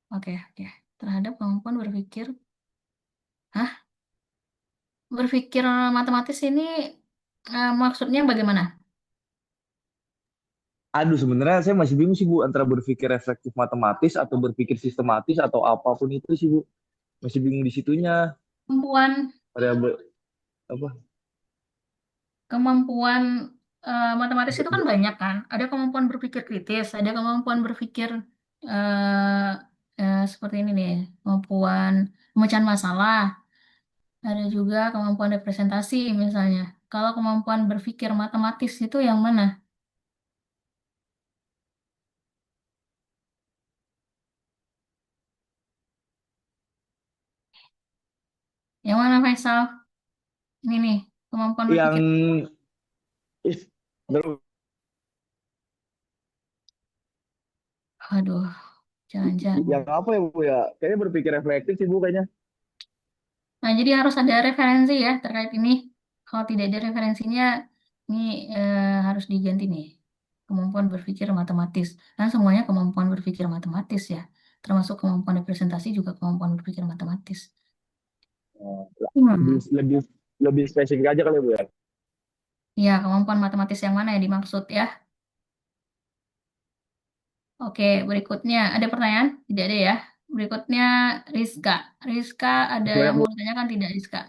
oke. Terhadap kemampuan berpikir, hah? Berpikir matematis ini maksudnya bagaimana? Aduh, sebenarnya saya masih bingung sih Bu antara berpikir reflektif matematis atau berpikir sistematis atau apapun itu sih Bu. Masih bingung di situnya. Kemampuan Variabel apa? kemampuan matematis Ber- itu kan ber- banyak kan. Ada kemampuan berpikir kritis, ada kemampuan berpikir seperti ini nih, kemampuan pemecahan masalah. Ada juga kemampuan representasi misalnya. Kalau kemampuan berpikir matematis itu yang mana? Yang mana Faisal? Ini nih, kemampuan Yang berpikir. ih, Aduh, jangan-jangan. yang apa ya Bu ya? Kayaknya berpikir reflektif sih Bu kayaknya. Nah, jadi harus ada referensi ya terkait ini. Kalau tidak ada referensinya, ini harus diganti nih. Kemampuan berpikir matematis. Dan semuanya kemampuan berpikir matematis ya. Termasuk kemampuan representasi juga kemampuan berpikir matematis. Oh, lebih Hmm. lebih lebih spesifik aja kali Bu ya. Ya, kemampuan matematis yang mana yang dimaksud ya? Oke, berikutnya ada pertanyaan? Tidak ada ya. Berikutnya Rizka. Rizka ada Banyak yang Bu. mau ditanyakan tidak Rizka?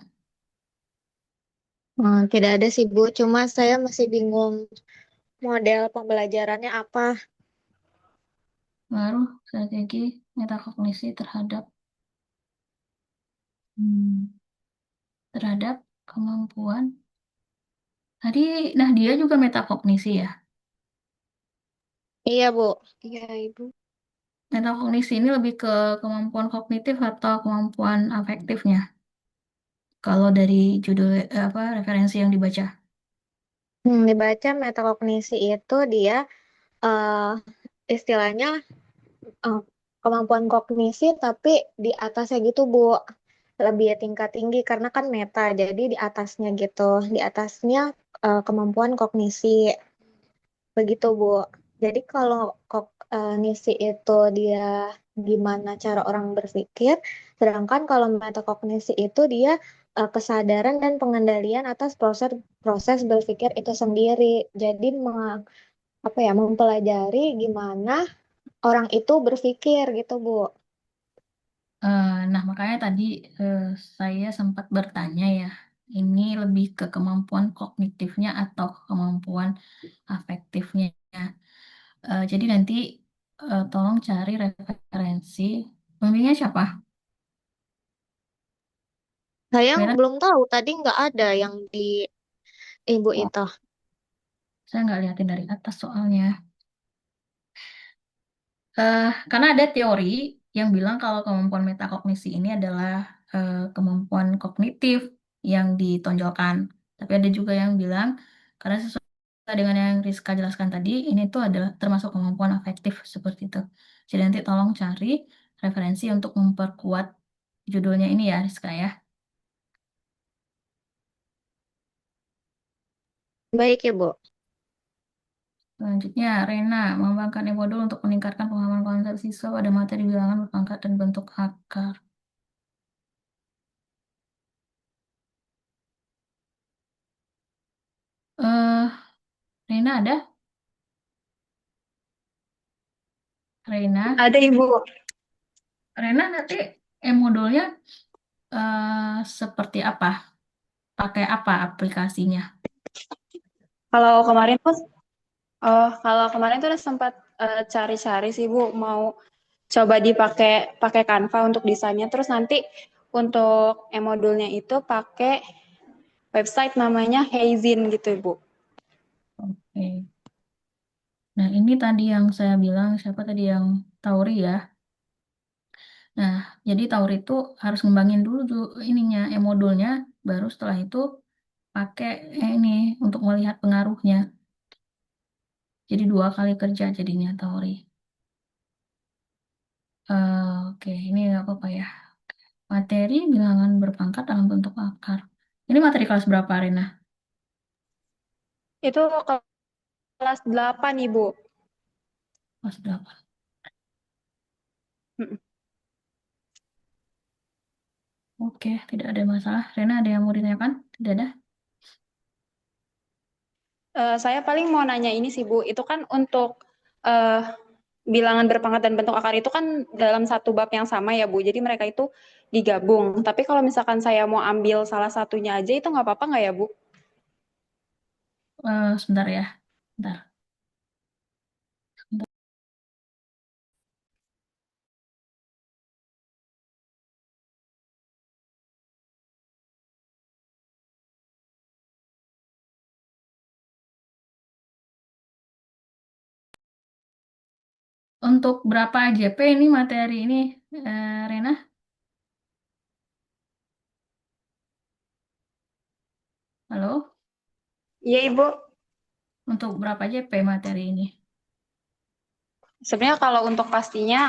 Tidak ada sih Bu, cuma saya masih bingung model pembelajarannya apa. Baru strategi metakognisi hmm, terhadap kemampuan. Tadi, nah dia juga metakognisi ya. Iya Bu. Iya Ibu. Metakognisi ini lebih ke kemampuan kognitif atau kemampuan afektifnya. Kalau dari judul apa referensi yang dibaca. Dibaca metakognisi itu dia eh, istilahnya eh, kemampuan kognisi tapi di atasnya gitu Bu. Lebih tingkat tinggi karena kan meta, jadi di atasnya gitu. Di atasnya kemampuan kognisi. Begitu, Bu. Jadi kalau kognisi itu dia gimana cara orang berpikir, sedangkan kalau metakognisi itu dia kesadaran dan pengendalian atas proses proses berpikir itu sendiri. Jadi apa ya, mempelajari gimana orang itu berpikir gitu, Bu. Nah, makanya tadi eh, saya sempat bertanya ya, ini lebih ke kemampuan kognitifnya atau kemampuan afektifnya. Jadi nanti tolong cari referensi. Pembimbingnya siapa? Saya Mira, belum tahu, tadi nggak ada yang di Ibu itu. saya nggak liatin dari atas soalnya. Karena ada teori yang bilang kalau kemampuan metakognisi ini adalah kemampuan kognitif yang ditonjolkan. Tapi ada juga yang bilang karena sesuai dengan yang Rizka jelaskan tadi, ini tuh adalah termasuk kemampuan afektif seperti itu. Jadi nanti tolong cari referensi untuk memperkuat judulnya ini ya, Rizka ya. Baik, Ibu. Selanjutnya, Rena mengembangkan e-modul untuk meningkatkan pemahaman konsep siswa pada materi bilangan berpangkat dan bentuk akar. Eh, Rena ada? Rena? Ada Ibu. Rena nanti e-modulnya seperti apa? Pakai apa aplikasinya? Kalau kemarin tuh udah sempat cari-cari sih Bu, mau coba pakai Canva untuk desainnya. Terus nanti untuk e-modulnya itu pakai website namanya Heizin gitu Bu. Oke. Nah, ini tadi yang saya bilang, siapa tadi yang Tauri ya? Nah, jadi Tauri itu harus ngembangin dulu ininya, e-modulnya, baru setelah itu pakai ini untuk melihat pengaruhnya. Jadi 2 kali kerja jadinya Tauri. Oke, ini nggak apa-apa ya. Materi bilangan berpangkat dalam bentuk akar. Ini materi kelas berapa, Rena? Itu kelas 8 Ibu. Kelas 8. Mm. Oke, tidak ada masalah. Rena ada yang mau ditanyakan? Tidak ada? Saya paling mau nanya ini sih Bu, itu kan untuk eh, bilangan berpangkat dan bentuk akar itu kan dalam satu bab yang sama ya Bu, jadi mereka itu digabung. Tapi kalau misalkan saya mau ambil salah satunya aja itu nggak apa-apa nggak ya Bu? Sebentar ya. Bentar. Untuk berapa JP ini materi ini, Rena? Halo? Iya, Ibu. Untuk berapa JP materi ini? Sebenarnya kalau untuk pastinya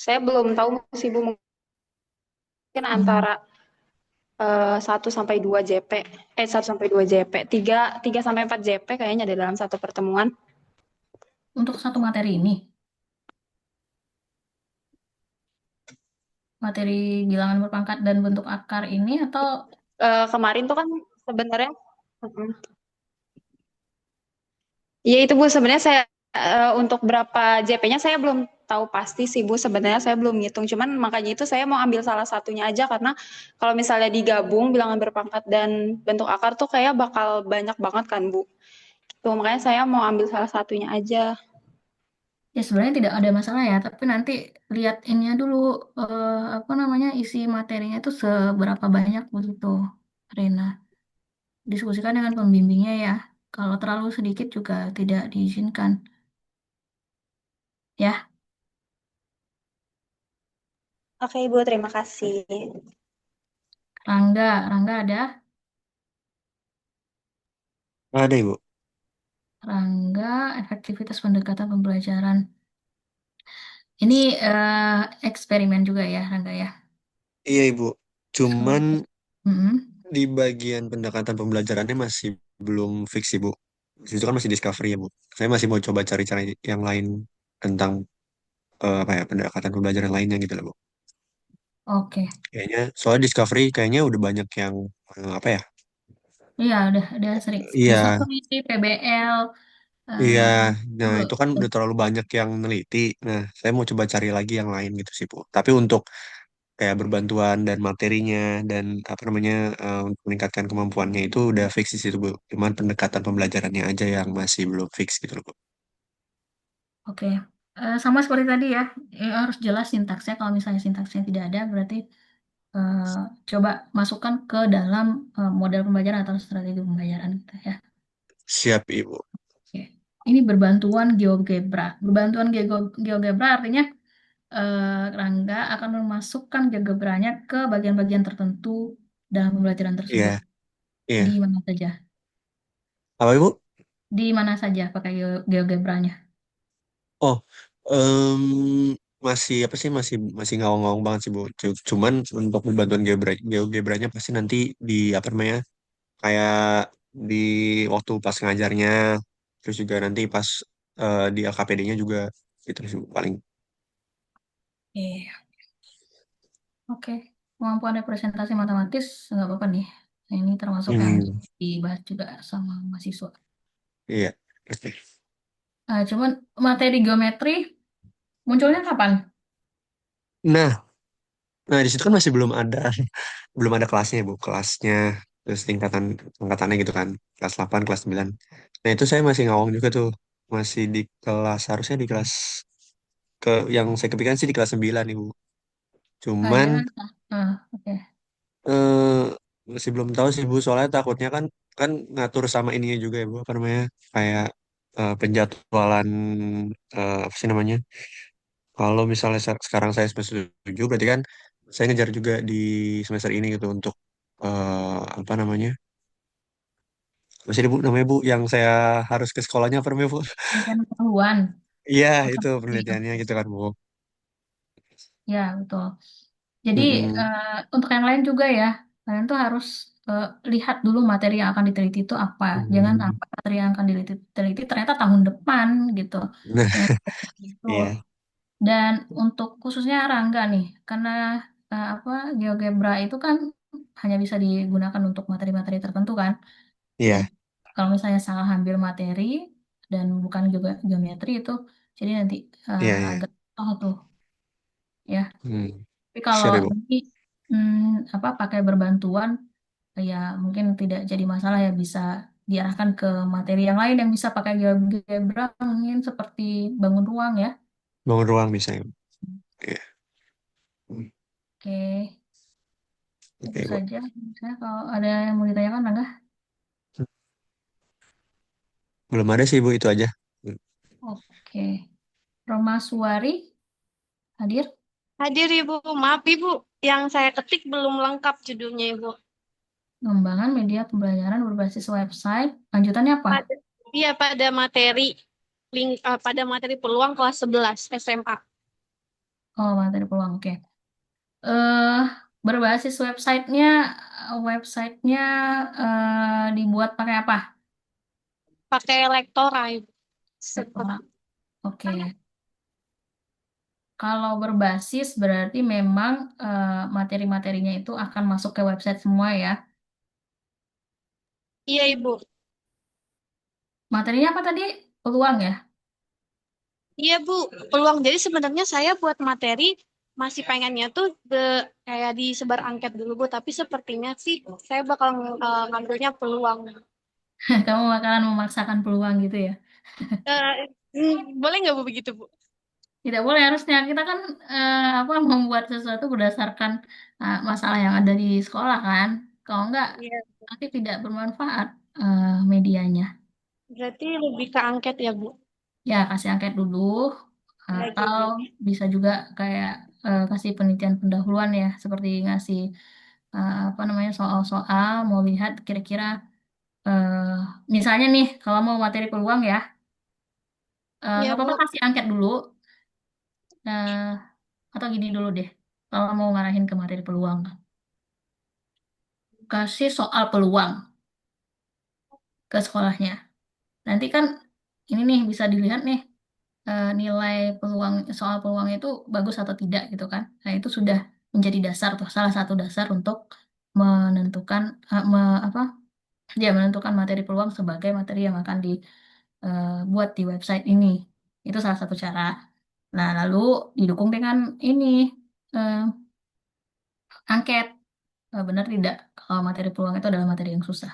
saya belum tahu sih, Bu. Mungkin Hmm. antara 1 sampai 2 JP. 1 sampai 2 JP. 3 sampai 4 JP kayaknya ada dalam satu pertemuan. Untuk satu materi ini, materi bilangan berpangkat dan bentuk akar ini atau Kemarin tuh kan sebenarnya mm-mm. Iya itu Bu, sebenarnya saya untuk berapa JP-nya saya belum tahu pasti sih Bu, sebenarnya saya belum ngitung. Cuman makanya itu saya mau ambil salah satunya aja karena kalau misalnya digabung bilangan berpangkat dan bentuk akar tuh kayak bakal banyak banget kan Bu. Tuh makanya saya mau ambil salah satunya aja. ya sebenarnya tidak ada masalah ya, tapi nanti lihat ininya dulu, apa namanya, isi materinya itu seberapa banyak begitu, Rena. Diskusikan dengan pembimbingnya ya. Kalau terlalu sedikit juga tidak diizinkan. Ya, Oke Ibu, terima kasih. Rangga ada? Ada, Ibu. Rangga, efektivitas pendekatan pembelajaran. Ini eksperimen juga ya, Rangga ya. Iya, Ibu. Kalau, Cuman mm-mm. di bagian pendekatan pembelajarannya masih belum fix, Ibu. Itu kan masih discovery ya, Bu. Saya masih mau coba cari-cari yang lain tentang apa ya, pendekatan pembelajaran lainnya gitu loh, Bu. Oke. Kayaknya soal discovery kayaknya udah banyak yang apa ya? Iya, udah sering. Iya, Discovery, PBL, iya. eh, Nah, itu itu kan udah terlalu banyak yang neliti. Nah, saya mau coba cari lagi yang lain gitu sih, Bu. Tapi untuk kayak berbantuan dan materinya dan apa namanya untuk meningkatkan kemampuannya itu udah fix di situ, Bu. Cuman pendekatan pembelajarannya aja yang masih belum fix gitu loh, Bu. oke. Sama seperti tadi ya, harus jelas sintaksnya. Kalau misalnya sintaksnya tidak ada, berarti eh, coba masukkan ke dalam model pembelajaran atau strategi pembelajaran gitu ya. Siap, Ibu. Oke. Ini berbantuan GeoGebra. Berbantuan GeoGebra artinya Rangga akan memasukkan GeoGebranya ke bagian-bagian tertentu dalam pembelajaran Iya, tersebut. Di iya. mana saja? Apa, Ibu? Di mana saja pakai GeoGebranya? Oh, em, masih apa sih masih masih ngawang-ngawang banget sih, Bu. Cuman untuk bantuan GeoGebranya pasti nanti di apa namanya kayak di waktu pas ngajarnya, terus juga nanti pas di LKPD-nya juga gitu sih, Bu, paling. Iya. Oke, kemampuan representasi matematis nggak apa-apa nih. Nah, ini termasuk yang Hmm, dibahas juga sama mahasiswa. iya. Oke. Cuman materi geometri munculnya kapan? Nah, nah di situ kan masih belum ada belum ada kelasnya, Bu. Kelasnya terus tingkatannya gitu kan. Kelas 8 kelas 9. Nah, itu saya masih ngawang juga tuh. Masih di kelas harusnya di kelas ke yang saya kepikiran sih di kelas 9 Ibu. Cuman Jangan. Oke. eh, masih belum tahu sih Bu, soalnya takutnya kan kan ngatur sama ininya juga ya Bu, apa namanya? Kayak penjadwalan apa sih namanya? Kalau misalnya sekarang saya semester 7 berarti kan saya ngejar juga di semester ini gitu untuk apa namanya? Masih ada Bu namanya Bu yang saya harus ke sekolahnya apa namanya Bu? Penelitian pengetahuan. Iya, itu Oke. penelitiannya gitu kan Bu. Ya, betul. Jadi Mm-mm. untuk yang lain juga ya, kalian tuh harus lihat dulu materi yang akan diteliti itu apa. Jangan Hmm. sampai materi yang akan diteliti ternyata tahun depan gitu. Nah, Jangan seperti itu. iya, Dan untuk khususnya Rangga nih, karena apa GeoGebra itu kan hanya bisa digunakan untuk materi-materi tertentu kan. Jadi iya, kalau misalnya salah ambil materi dan bukan juga geometri itu, jadi nanti iya, iya. agak oh tuh ya. Hmm. Tapi kalau Siap ya Bu. nanti apa pakai berbantuan, ya mungkin tidak jadi masalah ya, bisa diarahkan ke materi yang lain yang bisa pakai GeoGebra, mungkin seperti bangun ruang ya. Bangun ruang bisa ya. Iya. Hmm. Oke. Itu Oke Bu. saja. Saya kalau ada yang mau ditanyakan, Rangga? Belum ada sih Bu, itu aja. Oke. Roma Suwari hadir. Hadir Ibu, maaf Ibu, yang saya ketik belum lengkap judulnya Ibu. Pengembangan media pembelajaran berbasis website. Lanjutannya apa? Iya pada pada materi peluang kelas 11 SMA. Oh, materi peluang. Oke. eh Berbasis websitenya dibuat pakai apa? Pakai lektora Ibu. Lektora. Oke. Kalau berbasis berarti memang materi-materinya itu akan masuk ke website semua ya. Iya Ibu. Materinya apa tadi? Peluang ya? Iya Bu, peluang. Jadi sebenarnya saya buat materi masih pengennya tuh kayak disebar angket dulu Bu, tapi sepertinya sih saya bakal ngambilnya peluang. Kamu bakalan memaksakan peluang gitu ya? Boleh nggak Bu begitu Bu? Tidak boleh harusnya. Kita kan membuat sesuatu berdasarkan masalah yang ada di sekolah kan. Kalau enggak, Iya. nanti tidak bermanfaat medianya. Berarti lebih ke angket ya Bu? Ya, kasih angket dulu. Baik Atau Ibu. bisa juga kayak kasih penelitian pendahuluan ya. Seperti ngasih apa namanya soal-soal. Mau lihat kira-kira eh, misalnya nih, kalau mau materi peluang ya. Iya Nggak Bu. apa-apa kasih angket dulu. eh, atau gini dulu deh. Kalau mau ngarahin ke materi peluang. Kasih soal peluang ke sekolahnya. Nanti kan ini nih bisa dilihat nih nilai peluang soal peluang itu bagus atau tidak gitu kan. Nah, itu sudah menjadi dasar tuh salah satu dasar untuk menentukan apa ya menentukan materi peluang sebagai materi yang akan dibuat di website ini. Itu salah satu cara. Nah, lalu didukung dengan ini eh, angket. Benar tidak kalau materi peluang itu adalah materi yang susah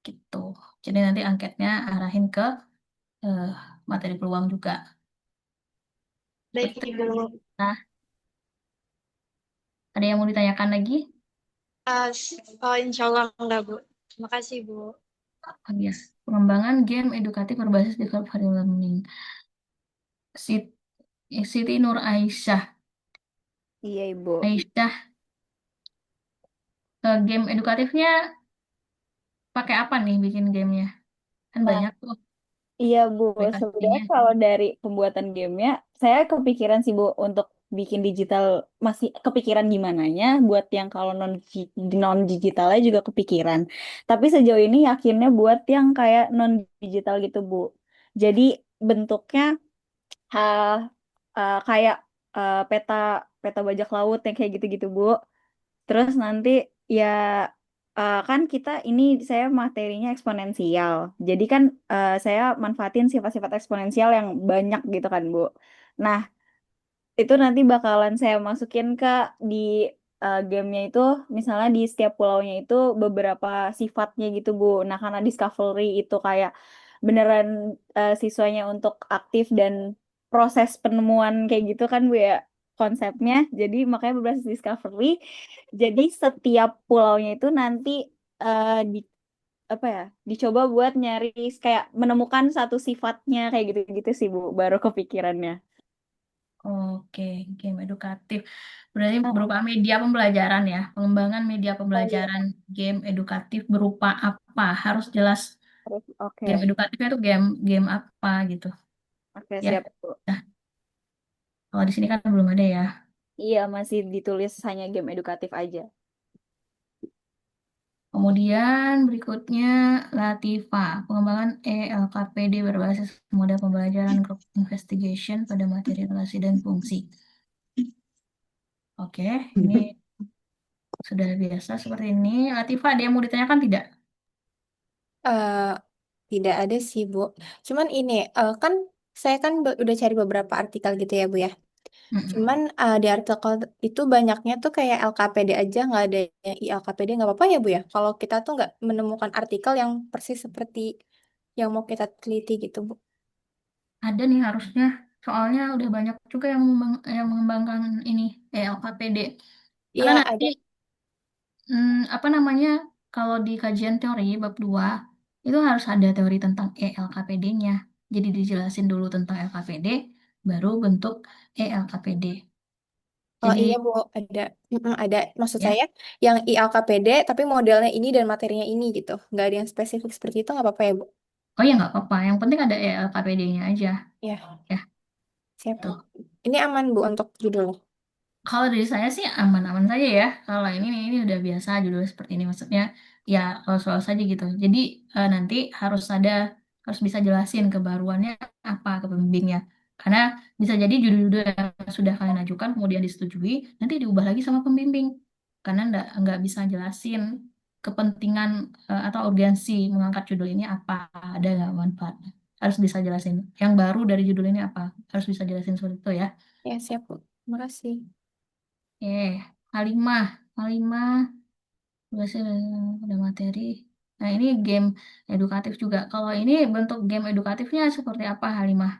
gitu. Jadi nanti angketnya arahin ke eh, materi peluang juga. Baik Begitu. Ibu. Nah, ada yang mau ditanyakan lagi? Insya Allah enggak Bu. Terima kasih Bu. Yes. Pengembangan game edukatif berbasis discovery learning. Sit- Siti Nur Aisyah. Iya, Ibu. Aisyah, game edukatifnya pakai apa nih bikin gamenya? Kan Nah, banyak tuh iya, Bu. Sebenarnya aplikasinya. kalau dari pembuatan gamenya, saya kepikiran sih, Bu, untuk bikin digital, masih kepikiran gimananya, buat yang kalau non digitalnya juga kepikiran. Tapi sejauh ini yakinnya buat yang kayak non digital gitu, Bu. Jadi bentuknya ah, kayak peta peta bajak laut yang kayak gitu-gitu, Bu. Terus nanti ya kan kita ini saya materinya eksponensial. Jadi kan saya manfaatin sifat-sifat eksponensial yang banyak gitu kan, Bu. Nah, itu nanti bakalan saya masukin ke di gamenya itu, misalnya di setiap pulaunya itu beberapa sifatnya gitu, Bu. Nah, karena Discovery itu kayak beneran siswanya untuk aktif dan proses penemuan kayak gitu kan, Bu ya konsepnya. Jadi makanya berbasis Discovery. Jadi setiap pulaunya itu nanti di apa ya dicoba buat nyari kayak menemukan satu sifatnya kayak gitu-gitu sih, Bu. Baru kepikirannya. Oke, game edukatif. Berarti berupa media pembelajaran ya. Pengembangan media Oh iya, pembelajaran game edukatif berupa apa? Harus jelas terus oke. game edukatifnya itu game game apa gitu. Oke, Ya. siap, Bu. Nah, kalau di sini kan belum ada ya. Iya, masih ditulis hanya game edukatif aja. Kemudian berikutnya Latifa, pengembangan ELKPD berbasis model pembelajaran group investigation pada materi relasi dan fungsi. Oke, ini sudah biasa seperti ini. Latifa, ada yang mau ditanyakan tidak? Eh, tidak ada sih, Bu. Cuman ini, kan saya kan udah cari beberapa artikel gitu ya, Bu ya. Mm-mm. Cuman di artikel itu banyaknya tuh kayak LKPD aja, nggak ada yang ILKPD, nggak apa-apa ya, Bu ya. Kalau kita tuh nggak menemukan artikel yang persis seperti yang mau kita teliti gitu, Bu. Ada nih harusnya. Soalnya udah banyak juga yang mengembangkan ini ELKPD. Karena Iya, nanti ada. apa namanya kalau di kajian teori bab 2 itu harus ada teori tentang ELKPD-nya. Jadi dijelasin dulu tentang LKPD, baru bentuk ELKPD. Oh Jadi iya Bu, ada. Ada. Maksud ya, saya yang ILKPD tapi modelnya ini dan materinya ini gitu. Nggak ada yang spesifik seperti itu nggak apa-apa ya Bu? oh ya nggak apa-apa. Yang penting ada ELKPD-nya aja. Ya, Ya, siap. tuh. Ini aman Bu untuk judulnya. Kalau dari saya sih aman-aman saja ya. Kalau ini udah biasa judul seperti ini maksudnya ya kalau saja gitu. Jadi nanti harus bisa jelasin kebaruannya apa ke pembimbingnya. Karena bisa jadi judul-judul yang sudah kalian ajukan kemudian disetujui nanti diubah lagi sama pembimbing. Karena nggak bisa jelasin kepentingan atau urgensi mengangkat judul ini apa, ada nggak manfaatnya. Harus bisa jelasin. Yang baru dari judul ini apa, harus bisa jelasin seperti itu ya. Ya, siap Bu. Terima kasih. Halimah, Halimah, berhasil ada materi. Nah, ini game edukatif juga. Kalau ini bentuk game edukatifnya seperti apa, Halimah?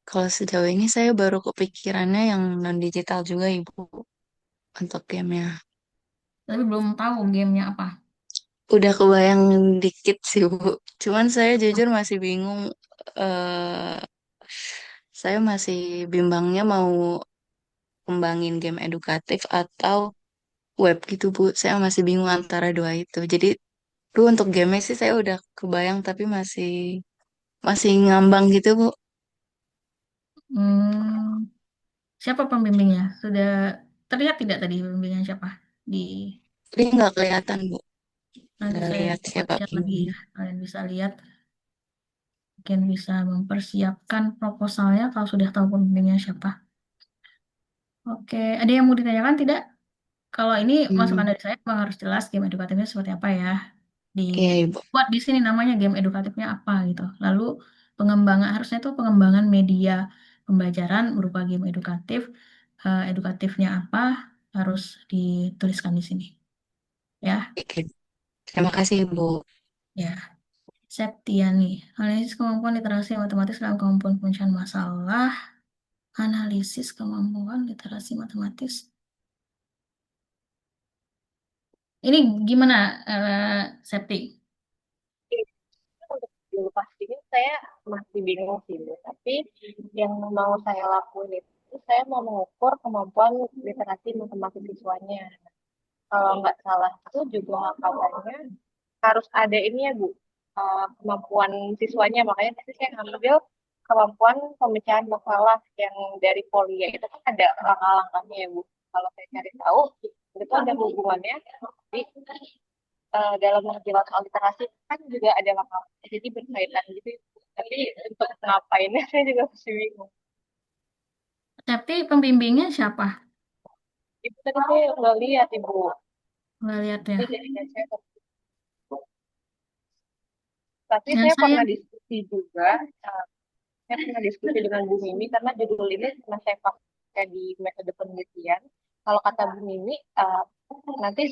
Kalau sejauh ini saya baru kepikirannya yang non digital juga Ibu untuk gamenya. Tapi belum tahu gamenya apa. Udah kebayang dikit sih Bu. Cuman saya jujur masih bingung. eh saya masih bimbangnya mau kembangin game edukatif atau web gitu Bu. Saya masih bingung antara dua itu. Jadi tuh untuk game sih saya udah kebayang tapi masih masih ngambang gitu Bu. Hmm, siapa pembimbingnya? Sudah terlihat tidak tadi pembimbingnya siapa? Di Tapi nggak kelihatan Bu. nanti Nggak saya lihat buat siapa chat lagi ya. pembimbing. Kalian bisa lihat, mungkin bisa mempersiapkan proposalnya kalau sudah tahu pembimbingnya siapa. Oke, ada yang mau ditanyakan tidak? Kalau ini masukan Hmm, dari saya memang harus jelas game edukatifnya seperti apa ya. iya Ibu. Dibuat di sini namanya game edukatifnya apa gitu. Lalu pengembangan harusnya itu pengembangan media pembelajaran berupa game edukatif. Edukatifnya apa harus dituliskan di sini. Ya, Oke. Terima kasih Ibu. ya. Septiani, analisis kemampuan literasi matematis dalam kemampuan pemecahan masalah, analisis kemampuan literasi matematis. Ini gimana, Septi? Untuk dulu pastinya saya masih bingung sih Bu. Tapi yang mau saya lakuin itu saya mau mengukur kemampuan literasi matematik siswanya. Kalau nggak salah itu juga katanya harus ada ini ya Bu, kemampuan siswanya. Makanya tadi saya ngambil kemampuan pemecahan masalah yang dari Polia itu kan ada langkah-langkahnya ya Bu. Kalau saya cari tahu itu ada hubungannya di dalam menjelaskan soal literasi kan juga ada langkah, jadi berkaitan gitu. Tapi untuk ngapainnya saya juga masih bingung. Septi pembimbingnya siapa? Itu tadi saya nggak lihat Ibu. Nggak lihat ya. Jadi jadinya saya tapi Yang saya saya pernah diskusi juga, uh, saya pernah diskusi dengan Bu Mimi karena judul ini pernah saya pakai di metode penelitian. Kalau kata Bu Mimi, nanti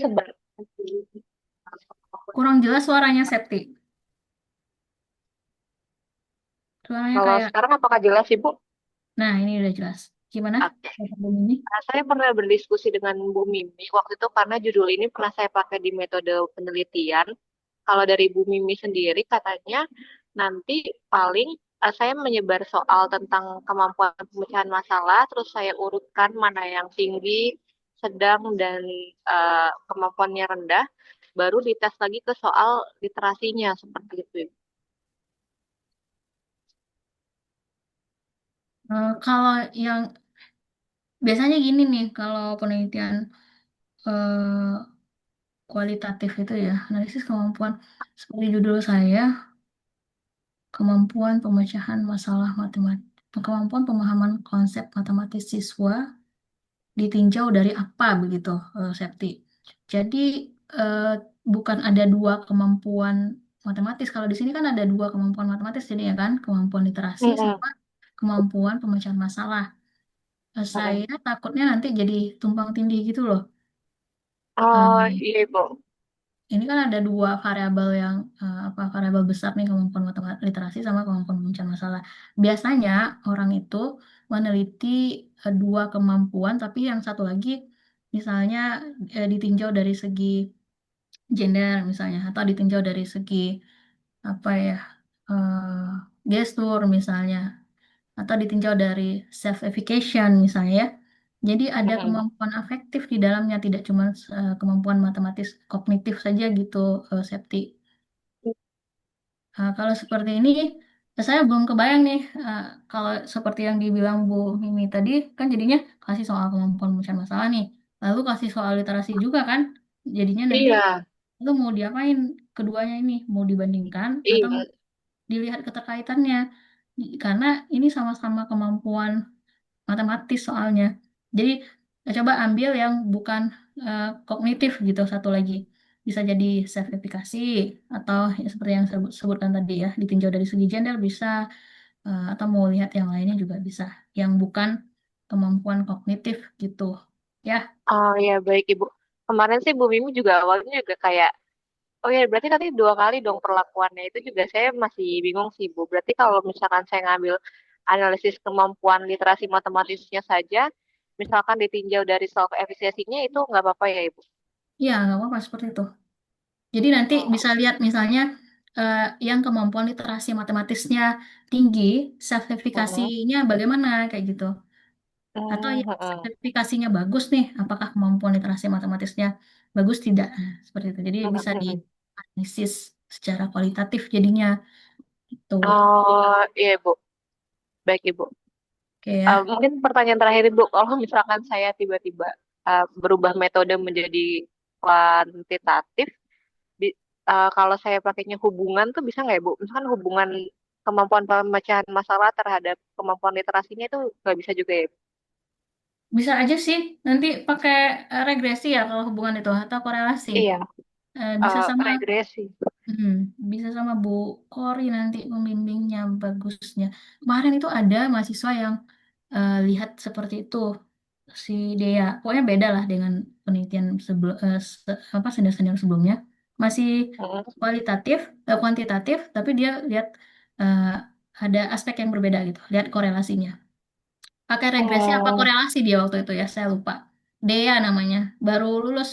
kurang jelas suaranya Septi. Suaranya kalau kayak, sekarang apakah jelas Ibu? nah ini udah jelas. Gimana? Oke. Sebelum ini? Saya pernah berdiskusi dengan Bu Mimi waktu itu karena judul ini pernah saya pakai di metode penelitian. Kalau dari Bu Mimi sendiri katanya nanti paling saya menyebar soal tentang kemampuan pemecahan masalah, terus saya urutkan mana yang tinggi, sedang, dan kemampuannya rendah, baru dites lagi ke soal literasinya seperti itu. Kalau yang biasanya gini nih, kalau penelitian eh, kualitatif itu ya, analisis kemampuan seperti judul saya, kemampuan pemecahan masalah matematik, kemampuan pemahaman konsep matematis siswa ditinjau dari apa begitu, Septi. Jadi eh, bukan ada dua kemampuan matematis. Kalau di sini kan ada dua kemampuan matematis, jadi ya kan, kemampuan literasi Mm-mm. sama kemampuan pemecahan masalah. Mm-mm. Saya takutnya nanti jadi tumpang tindih gitu loh. Oh Eh, iya Bu. ini kan ada dua variabel yang apa variabel besar nih kemampuan literasi sama kemampuan pemecahan masalah. Biasanya orang itu meneliti dua kemampuan, tapi yang satu lagi misalnya ditinjau dari segi gender misalnya, atau ditinjau dari segi apa ya, gestur misalnya, atau ditinjau dari self-effication misalnya ya. Jadi ada Mm-mm. kemampuan afektif di dalamnya, tidak cuma kemampuan matematis kognitif saja gitu, Septi. Kalau seperti ini, saya belum kebayang nih, kalau seperti yang dibilang Bu Mimi tadi, kan jadinya kasih soal kemampuan memecahan masalah nih, lalu kasih soal literasi juga kan, jadinya nanti Iya, itu mau diapain keduanya ini, mau dibandingkan atau iya. dilihat keterkaitannya, karena ini sama-sama kemampuan matematis soalnya. Jadi coba ambil yang bukan kognitif gitu satu lagi. Bisa jadi self efficacy atau ya seperti yang saya sebutkan tadi ya, ditinjau dari segi gender bisa, atau mau lihat yang lainnya juga bisa. Yang bukan kemampuan kognitif gitu. Ya, Oh ya baik Ibu. Kemarin sih Bu Mimi juga awalnya juga kayak, oh ya berarti nanti dua kali dong perlakuannya itu juga saya masih bingung sih Bu. Berarti kalau misalkan saya ngambil analisis kemampuan literasi matematisnya saja, misalkan ditinjau dari self efficacy-nya itu nggak apa-apa ya Ibu? iya nggak apa-apa seperti itu. Jadi nanti Oh. bisa lihat misalnya yang kemampuan literasi matematisnya tinggi, self Mm-mm. efficacy-nya bagaimana kayak gitu. Atau yang Mm-mm. sertifikasinya bagus nih, apakah kemampuan literasi matematisnya bagus tidak? Nah, seperti itu. Jadi bisa Mm-mm. dianalisis secara kualitatif jadinya itu. Oh iya Bu, baik Ibu. Oke ya. Mungkin pertanyaan terakhir Ibu, kalau misalkan saya tiba-tiba berubah metode menjadi kuantitatif, Bi- kalau saya pakainya hubungan tuh bisa nggak ya, Bu? Misalkan hubungan kemampuan pemecahan masalah terhadap kemampuan literasinya itu nggak bisa juga ya? Bisa aja sih nanti pakai regresi ya kalau hubungan itu atau korelasi. Iya, Bisa sama regresi. hmm, bisa sama Bu Kori nanti pembimbingnya bagusnya. Kemarin itu ada mahasiswa yang lihat seperti itu si Dea. Pokoknya beda lah dengan penelitian sebelum apa senior-senior sebelumnya. Masih Mm. kualitatif, kuantitatif, tapi dia lihat eh, ada aspek yang berbeda gitu. Lihat korelasinya. Pakai regresi apa Oh, korelasi dia waktu itu ya, saya lupa. Dea namanya, baru lulus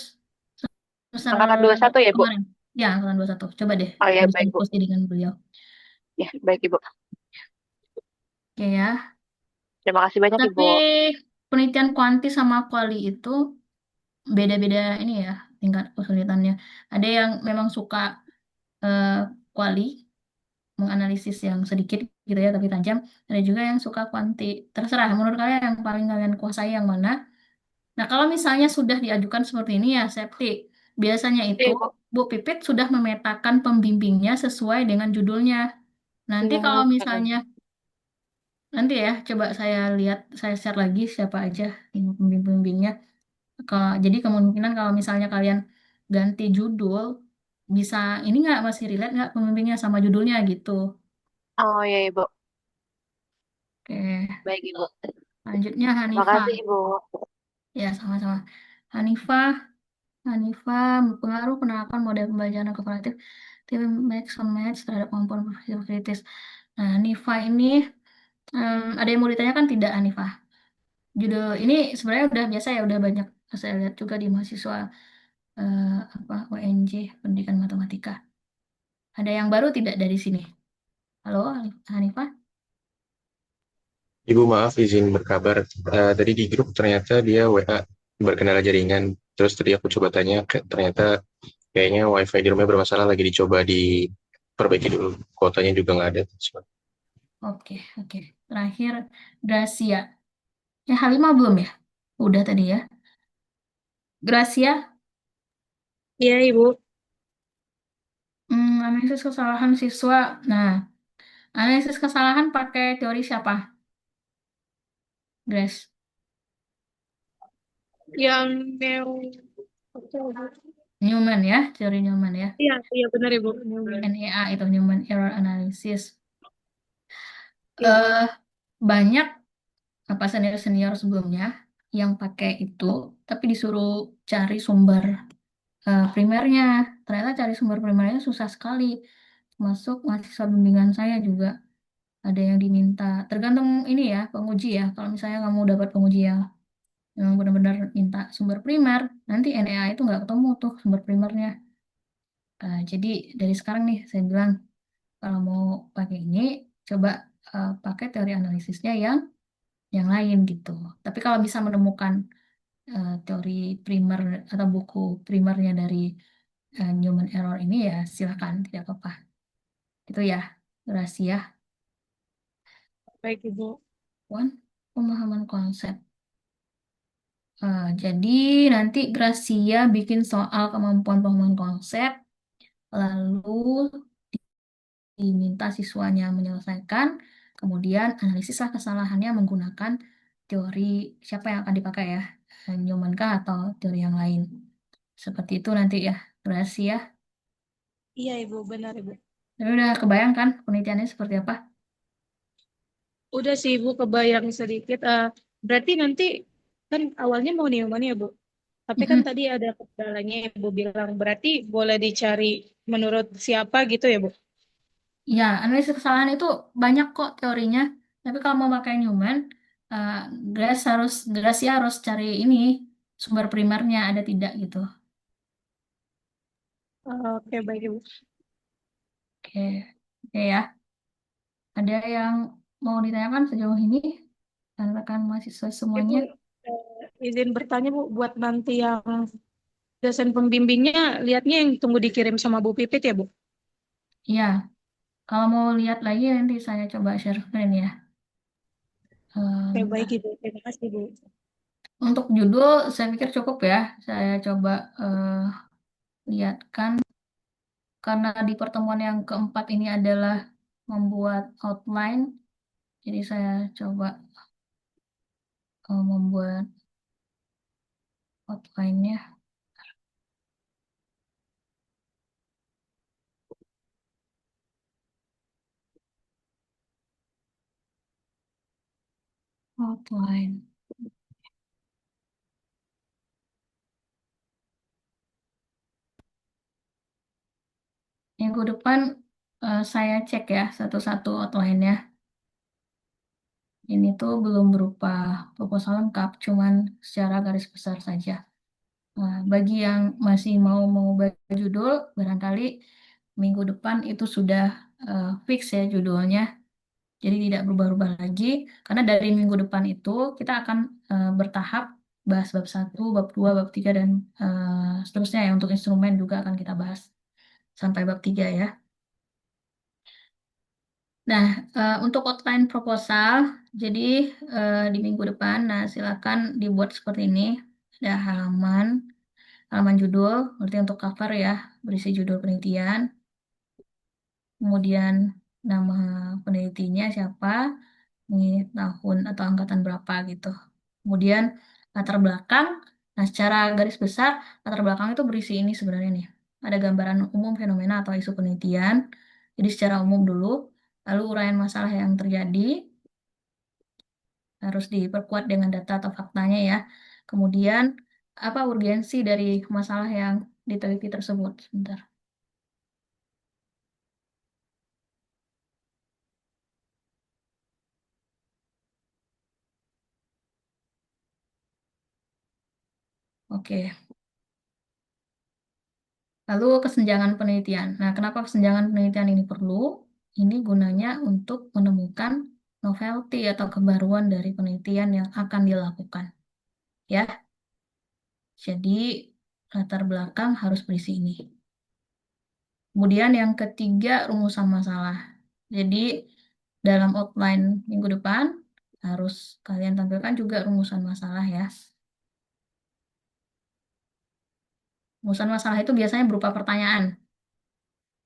semester angkatan 21 ya, Bu? kemarin. Ya, angkatan 21. Coba deh, Oh ya, bisa baik, Bu. diskusi dengan beliau. Ya, baik, Ibu. Oke ya. Terima kasih banyak, Tapi Ibu. penelitian kuanti sama kuali itu beda-beda ini ya, tingkat kesulitannya. Ada yang memang suka eh, kuali, menganalisis yang sedikit gitu ya, tapi tajam. Ada juga yang suka kuanti. Terserah, menurut kalian yang paling kalian kuasai yang mana? Nah, kalau misalnya sudah diajukan seperti ini ya, Septi, biasanya itu Iya, Bu. Bu Pipit sudah memetakan pembimbingnya sesuai dengan judulnya. Nanti kalau Mm. misalnya, nanti ya, coba saya lihat, saya share lagi siapa aja yang pembimbing-pembimbingnya. Jadi kemungkinan kalau misalnya kalian ganti judul, bisa ini nggak masih relate nggak pembimbingnya sama judulnya gitu. Oh iya, Ibu. Oke, Baik, Ibu. selanjutnya Terima Hanifah. kasih, Ibu. Ya, sama-sama. Hanifah, Hanifah berpengaruh penerapan model pembelajaran komparatif tim match some match terhadap kemampuan berpikir kritis. Nah, Hanifah ini ada yang mau ditanyakan tidak Hanifah? Judul ini sebenarnya udah biasa ya, udah banyak saya lihat juga di mahasiswa eh, apa UNJ Pendidikan Matematika. Ada yang baru tidak dari sini? Halo, Hanifah? Ibu maaf izin berkabar. Tadi di grup ternyata dia WA berkendala jaringan. Terus tadi aku coba tanya, ternyata kayaknya WiFi di rumahnya bermasalah lagi dicoba diperbaiki dulu. Kuotanya juga nggak ada. Oke, oke. Terakhir, Gracia. Ya, Halimah belum ya? Udah tadi ya. Gracia, Iya, Ibu. analisis kesalahan siswa. Nah, analisis kesalahan pakai teori siapa? Grace. Yang neo. Newman ya, teori Newman ya. Iya, iya benar Ibu. NEA itu Newman Error Analysis. Iya. eh Banyak apa senior-senior sebelumnya yang pakai itu, tapi disuruh cari sumber primernya. Ternyata cari sumber primernya susah sekali. Masuk mahasiswa bimbingan saya juga ada yang diminta. Tergantung ini ya, penguji ya. Kalau misalnya kamu dapat penguji yang memang benar-benar minta sumber primer, nanti NEA itu nggak ketemu tuh sumber primernya. Jadi dari sekarang nih saya bilang kalau mau pakai ini coba pakai teori analisisnya yang lain gitu. Tapi kalau bisa menemukan teori primer atau buku primernya dari Newman Error ini ya silakan, tidak apa-apa. Itu ya, rahasia. Baik, Ibu. One, pemahaman konsep. Jadi nanti Gracia bikin soal kemampuan pemahaman konsep, lalu diminta siswanya menyelesaikan, kemudian analisislah kesalahannya menggunakan teori siapa yang akan dipakai ya, Newman kah atau teori yang lain. Seperti itu nanti ya, Gracia. Iya, Ibu, benar, Ibu. Tapi udah kebayang kan penelitiannya seperti apa? Udah sih, Ibu, kebayang sedikit. Berarti nanti kan awalnya mau Newman ya, Bu. Tapi kan tadi ada kendalanya, Ibu bilang. Berarti boleh dicari menurut siapa gitu ya, Bu? Ya, analisis kesalahan itu banyak kok teorinya. Tapi kalau mau pakai Newman, uh, Gracia harus cari ini sumber primernya ada tidak gitu. Oke, baik, Ibu. Oke, oke ya. Ada yang mau ditanyakan sejauh ini? Rekan mahasiswa Ibu, semuanya? izin bertanya, Bu, buat nanti yang dosen pembimbingnya, lihatnya yang tunggu dikirim sama Bu Pipit ya, Bu? Iya, kalau mau lihat lagi nanti saya coba share screen ya. Oke, baik, Bentar. Ibu. Terima kasih, Bu. Untuk judul saya pikir cukup ya. Saya coba lihatkan karena di pertemuan yang keempat ini adalah membuat outline. Jadi saya coba membuat outline-nya. Outline. Minggu depan saya cek ya satu-satu outline-nya. Ini tuh belum berupa proposal lengkap, cuman secara garis besar saja. Nah, bagi yang masih mau mengubah judul, barangkali minggu depan itu sudah fix ya judulnya. Jadi tidak berubah-ubah lagi, karena dari minggu depan itu kita akan bertahap bahas bab 1, bab 2, bab 3, dan seterusnya ya. Untuk instrumen juga akan kita bahas sampai bab 3 ya. Nah, untuk outline proposal, jadi di minggu depan, nah silakan dibuat seperti ini. Ada halaman judul, berarti untuk cover ya, berisi judul penelitian, kemudian nama penelitinya siapa, ini tahun atau angkatan berapa gitu. Kemudian latar belakang, nah secara garis besar, latar belakang itu berisi ini sebenarnya nih. Ada gambaran umum fenomena atau isu penelitian, jadi secara umum dulu, lalu uraian masalah yang terjadi, harus diperkuat dengan data atau faktanya ya. Kemudian apa urgensi dari masalah yang diteliti tersebut? Sebentar. Oke. Lalu kesenjangan penelitian. Nah, kenapa kesenjangan penelitian ini perlu? Ini gunanya untuk menemukan novelty atau kebaruan dari penelitian yang akan dilakukan. Ya. Jadi latar belakang harus berisi ini. Kemudian yang ketiga, rumusan masalah. Jadi dalam outline minggu depan harus kalian tampilkan juga rumusan masalah ya. Rumusan masalah itu biasanya berupa pertanyaan.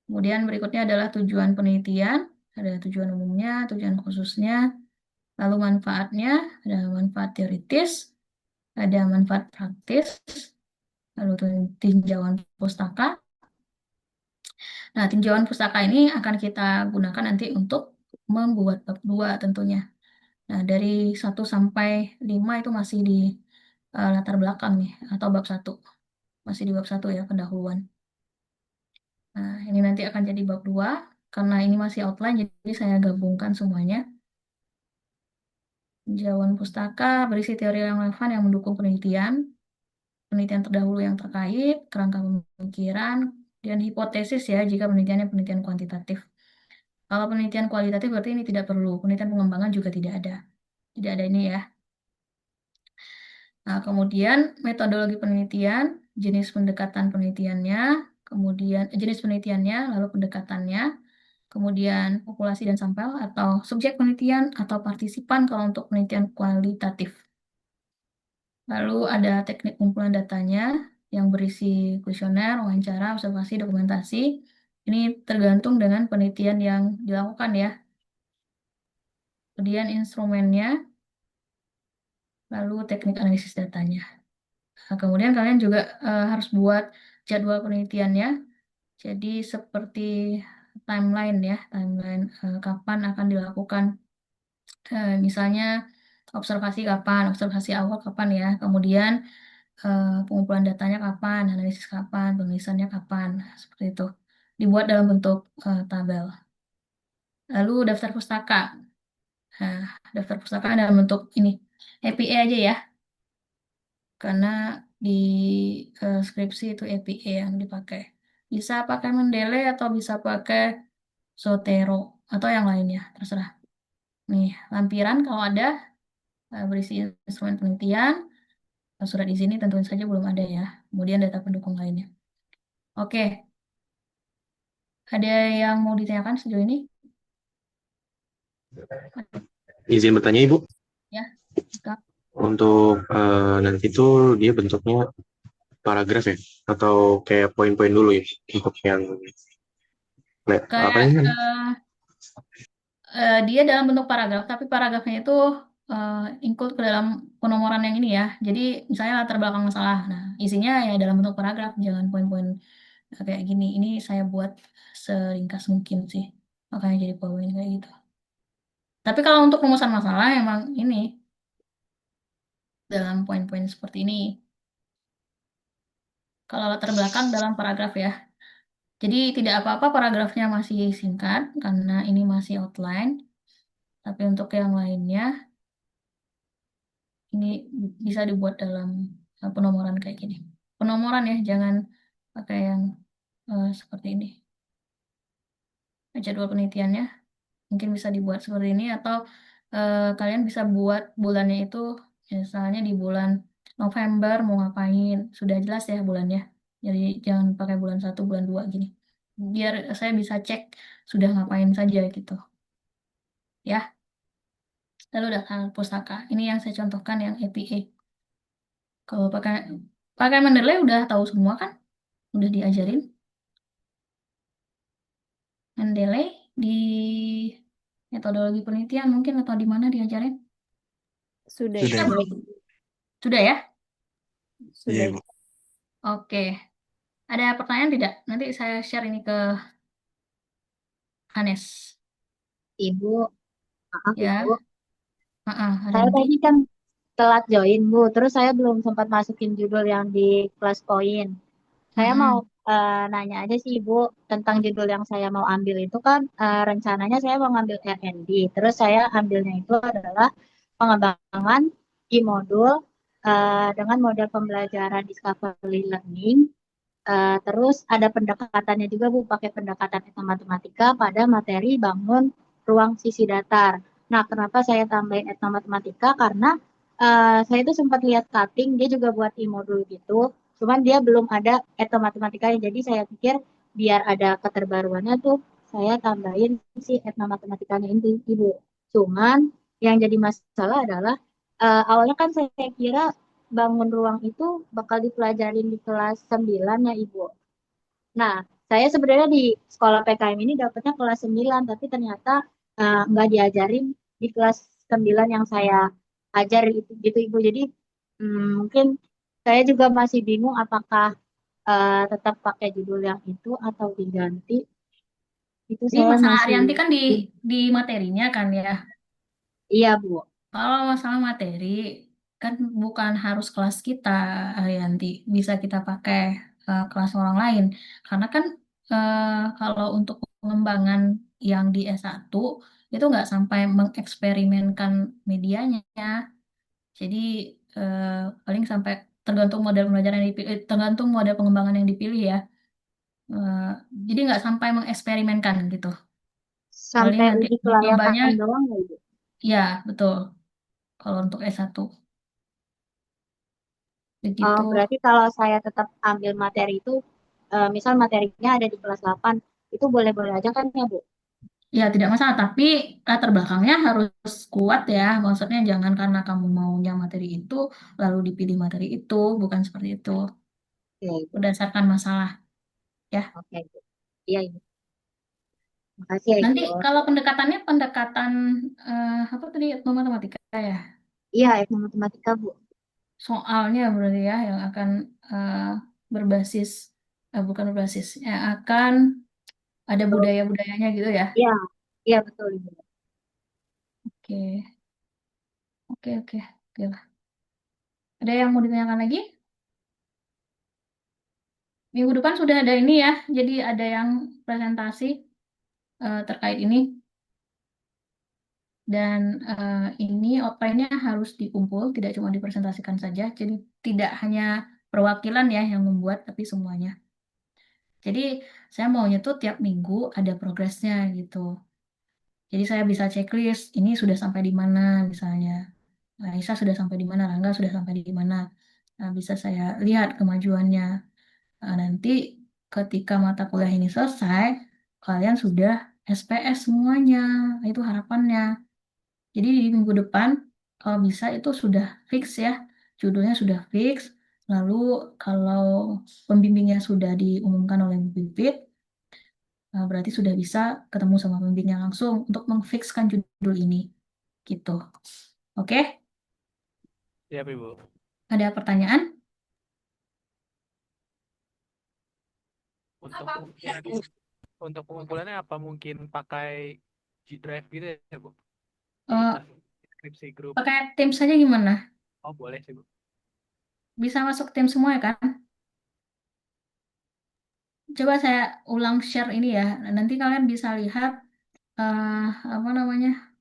Kemudian berikutnya adalah tujuan penelitian, ada tujuan umumnya, tujuan khususnya, lalu manfaatnya, ada manfaat teoritis, ada manfaat praktis, lalu tinjauan pustaka. Nah, tinjauan pustaka ini akan kita gunakan nanti untuk membuat bab 2 tentunya. Nah, dari 1 sampai 5 itu masih di latar belakang nih, atau bab 1. Masih di bab 1 ya, pendahuluan. Nah, ini nanti akan jadi bab 2. Karena ini masih outline, jadi saya gabungkan semuanya. Tinjauan pustaka berisi teori yang relevan yang mendukung penelitian terdahulu yang terkait, kerangka pemikiran, dan hipotesis ya jika penelitiannya penelitian kuantitatif. Kalau penelitian kualitatif berarti ini tidak perlu. Penelitian pengembangan juga tidak ada. Tidak ada ini ya. Nah, kemudian metodologi penelitian, jenis pendekatan penelitiannya, kemudian jenis penelitiannya, lalu pendekatannya, kemudian populasi dan sampel atau subjek penelitian atau partisipan kalau untuk penelitian kualitatif. Lalu ada teknik kumpulan datanya yang berisi kuesioner, wawancara, observasi, dokumentasi. Ini tergantung dengan penelitian yang dilakukan ya. Kemudian instrumennya, lalu teknik analisis datanya. Nah, kemudian kalian juga harus buat jadwal penelitiannya. Jadi seperti timeline ya, timeline kapan akan dilakukan. Misalnya observasi kapan, observasi awal kapan ya. Kemudian pengumpulan datanya kapan, analisis kapan, penulisannya kapan, seperti itu. Dibuat dalam bentuk tabel. Lalu daftar pustaka. Nah, daftar pustaka dalam bentuk ini, APA aja ya. Karena di skripsi itu APA yang dipakai. Bisa pakai Mendeley atau bisa pakai Zotero atau yang lainnya, terserah. Nih, lampiran kalau ada berisi instrumen penelitian, surat izin ini tentuin saja belum ada ya. Kemudian data pendukung lainnya. Oke, ada yang mau ditanyakan sejauh ini? Izin bertanya Ibu, Ya, Kak. untuk nanti tuh dia bentuknya paragraf ya? Atau kayak poin-poin dulu ya? Untuk yang Kayak apa ini? dia dalam bentuk paragraf, tapi paragrafnya itu include ke dalam penomoran yang ini ya. Jadi misalnya latar belakang masalah. Nah, isinya ya dalam bentuk paragraf, jangan poin-poin kayak gini. Ini saya buat seringkas mungkin sih. Makanya jadi poin kayak gitu. Tapi kalau untuk rumusan masalah emang ini dalam poin-poin seperti ini. Kalau latar belakang dalam paragraf ya. Jadi tidak apa-apa paragrafnya masih singkat karena ini masih outline. Tapi untuk yang lainnya ini bisa dibuat dalam penomoran kayak gini. Penomoran ya, jangan pakai yang seperti ini. Jadwal penelitiannya mungkin bisa dibuat seperti ini atau kalian bisa buat bulannya itu misalnya di bulan November mau ngapain, sudah jelas ya bulannya. Jadi jangan pakai bulan 1, bulan 2 gini. Biar saya bisa cek sudah ngapain saja gitu. Ya. Lalu daftar pustaka. Ini yang saya contohkan yang APA. Kalau pakai Mendeley udah tahu semua kan? Udah diajarin. Mendeley di metodologi penelitian mungkin atau di mana diajarin? Sudah. Sudah, Kita Ibu. belum. Sudah ya? Iya, Sudah. Ibu. Oke. Ada pertanyaan tidak? Nanti saya share ini ke Hanes. Ibu, maaf Ya. Ibu. Ada Saya nanti. tadi kan telat join Bu, terus saya belum sempat masukin judul yang di kelas poin. Saya mau nanya aja sih Ibu tentang judul yang saya mau ambil itu kan rencananya saya mau ngambil R&D. Terus saya ambilnya itu adalah pengembangan e-modul dengan model pembelajaran discovery learning. Terus ada pendekatannya juga Bu, pakai pendekatan etnomatematika pada materi bangun ruang sisi datar. Nah, kenapa saya tambahin etnomatematika? Karena saya itu sempat lihat cutting, dia juga buat e-modul gitu. Cuman dia belum ada etnomatematikanya. Jadi saya pikir biar ada keterbaruannya tuh, saya tambahin si etnomatematikanya ini, Ibu. Cuman yang jadi masalah adalah awalnya kan saya kira bangun ruang itu bakal dipelajarin di kelas 9 ya Ibu. Nah, saya sebenarnya di sekolah PKM ini dapatnya kelas 9, tapi ternyata nggak diajarin di kelas 9 yang saya ajar gitu Ibu. Jadi mungkin saya juga masih bingung apakah tetap pakai judul yang itu atau diganti. Itu Ini saya masalah masih Arianti kan di materinya kan ya. iya Bu. Kalau masalah materi kan bukan harus kelas kita, Arianti. Bisa kita pakai kelas orang lain. Karena kan kalau untuk pengembangan yang di S1 itu nggak sampai mengeksperimenkan medianya. Jadi eh, paling sampai tergantung model pembelajaran yang dipilih, tergantung model pengembangan yang dipilih ya. Eh, jadi nggak sampai mengeksperimenkan gitu. Paling Sampai nanti uji nyobanya, kelayakan doang ya, Ibu? ya betul. Kalau untuk S1 begitu. Berarti kalau saya tetap ambil materi itu, misal materinya ada di kelas 8, itu boleh-boleh aja kan ya, Bu? Ya, tidak masalah, tapi latar belakangnya harus kuat ya. Maksudnya jangan karena kamu maunya materi itu, lalu dipilih materi itu, bukan seperti itu. Oke, Ibu. Berdasarkan masalah, ya. Oke, Ibu. Iya, Ibu. Makasih ya, Nanti Ibu. kalau pendekatannya pendekatan apa tadi, matematika ya. Iya, ilmu matematika, Bu. Soalnya berarti ya yang akan eh, berbasis, bukan berbasis, yang akan ada budaya-budayanya gitu ya. Iya, iya betul, Ibu. Oke, oke, oke, oke lah. Ada yang mau ditanyakan lagi? Minggu depan sudah ada ini ya, jadi ada yang presentasi terkait ini, dan ini outline-nya harus dikumpul, tidak cuma dipresentasikan saja, jadi tidak hanya perwakilan ya yang membuat, tapi semuanya. Jadi saya maunya tuh tiap minggu ada progresnya gitu. Jadi saya bisa checklist, ini sudah sampai di mana misalnya. Aisyah sudah sampai di mana, Rangga sudah sampai di mana. Nah, bisa saya lihat kemajuannya. Nah, nanti ketika mata kuliah ini selesai, kalian sudah SPS semuanya. Nah, itu harapannya. Jadi di minggu depan, kalau bisa itu sudah fix ya. Judulnya sudah fix. Lalu kalau pembimbingnya sudah diumumkan oleh Bu Pipit, berarti sudah bisa ketemu sama pembimbingnya langsung untuk memfikskan judul ini. Gitu. Oke? Siap, Ibu. Ada pertanyaan? Untuk pengumpulannya apa mungkin pakai G Drive gitu ya, Bu? Eh, Deskripsi grup. pakai tim saja gimana? Oh, boleh sih, Bu. Bisa masuk tim semua ya kan? Coba saya ulang share ini ya. Nanti kalian bisa lihat eh, apa namanya?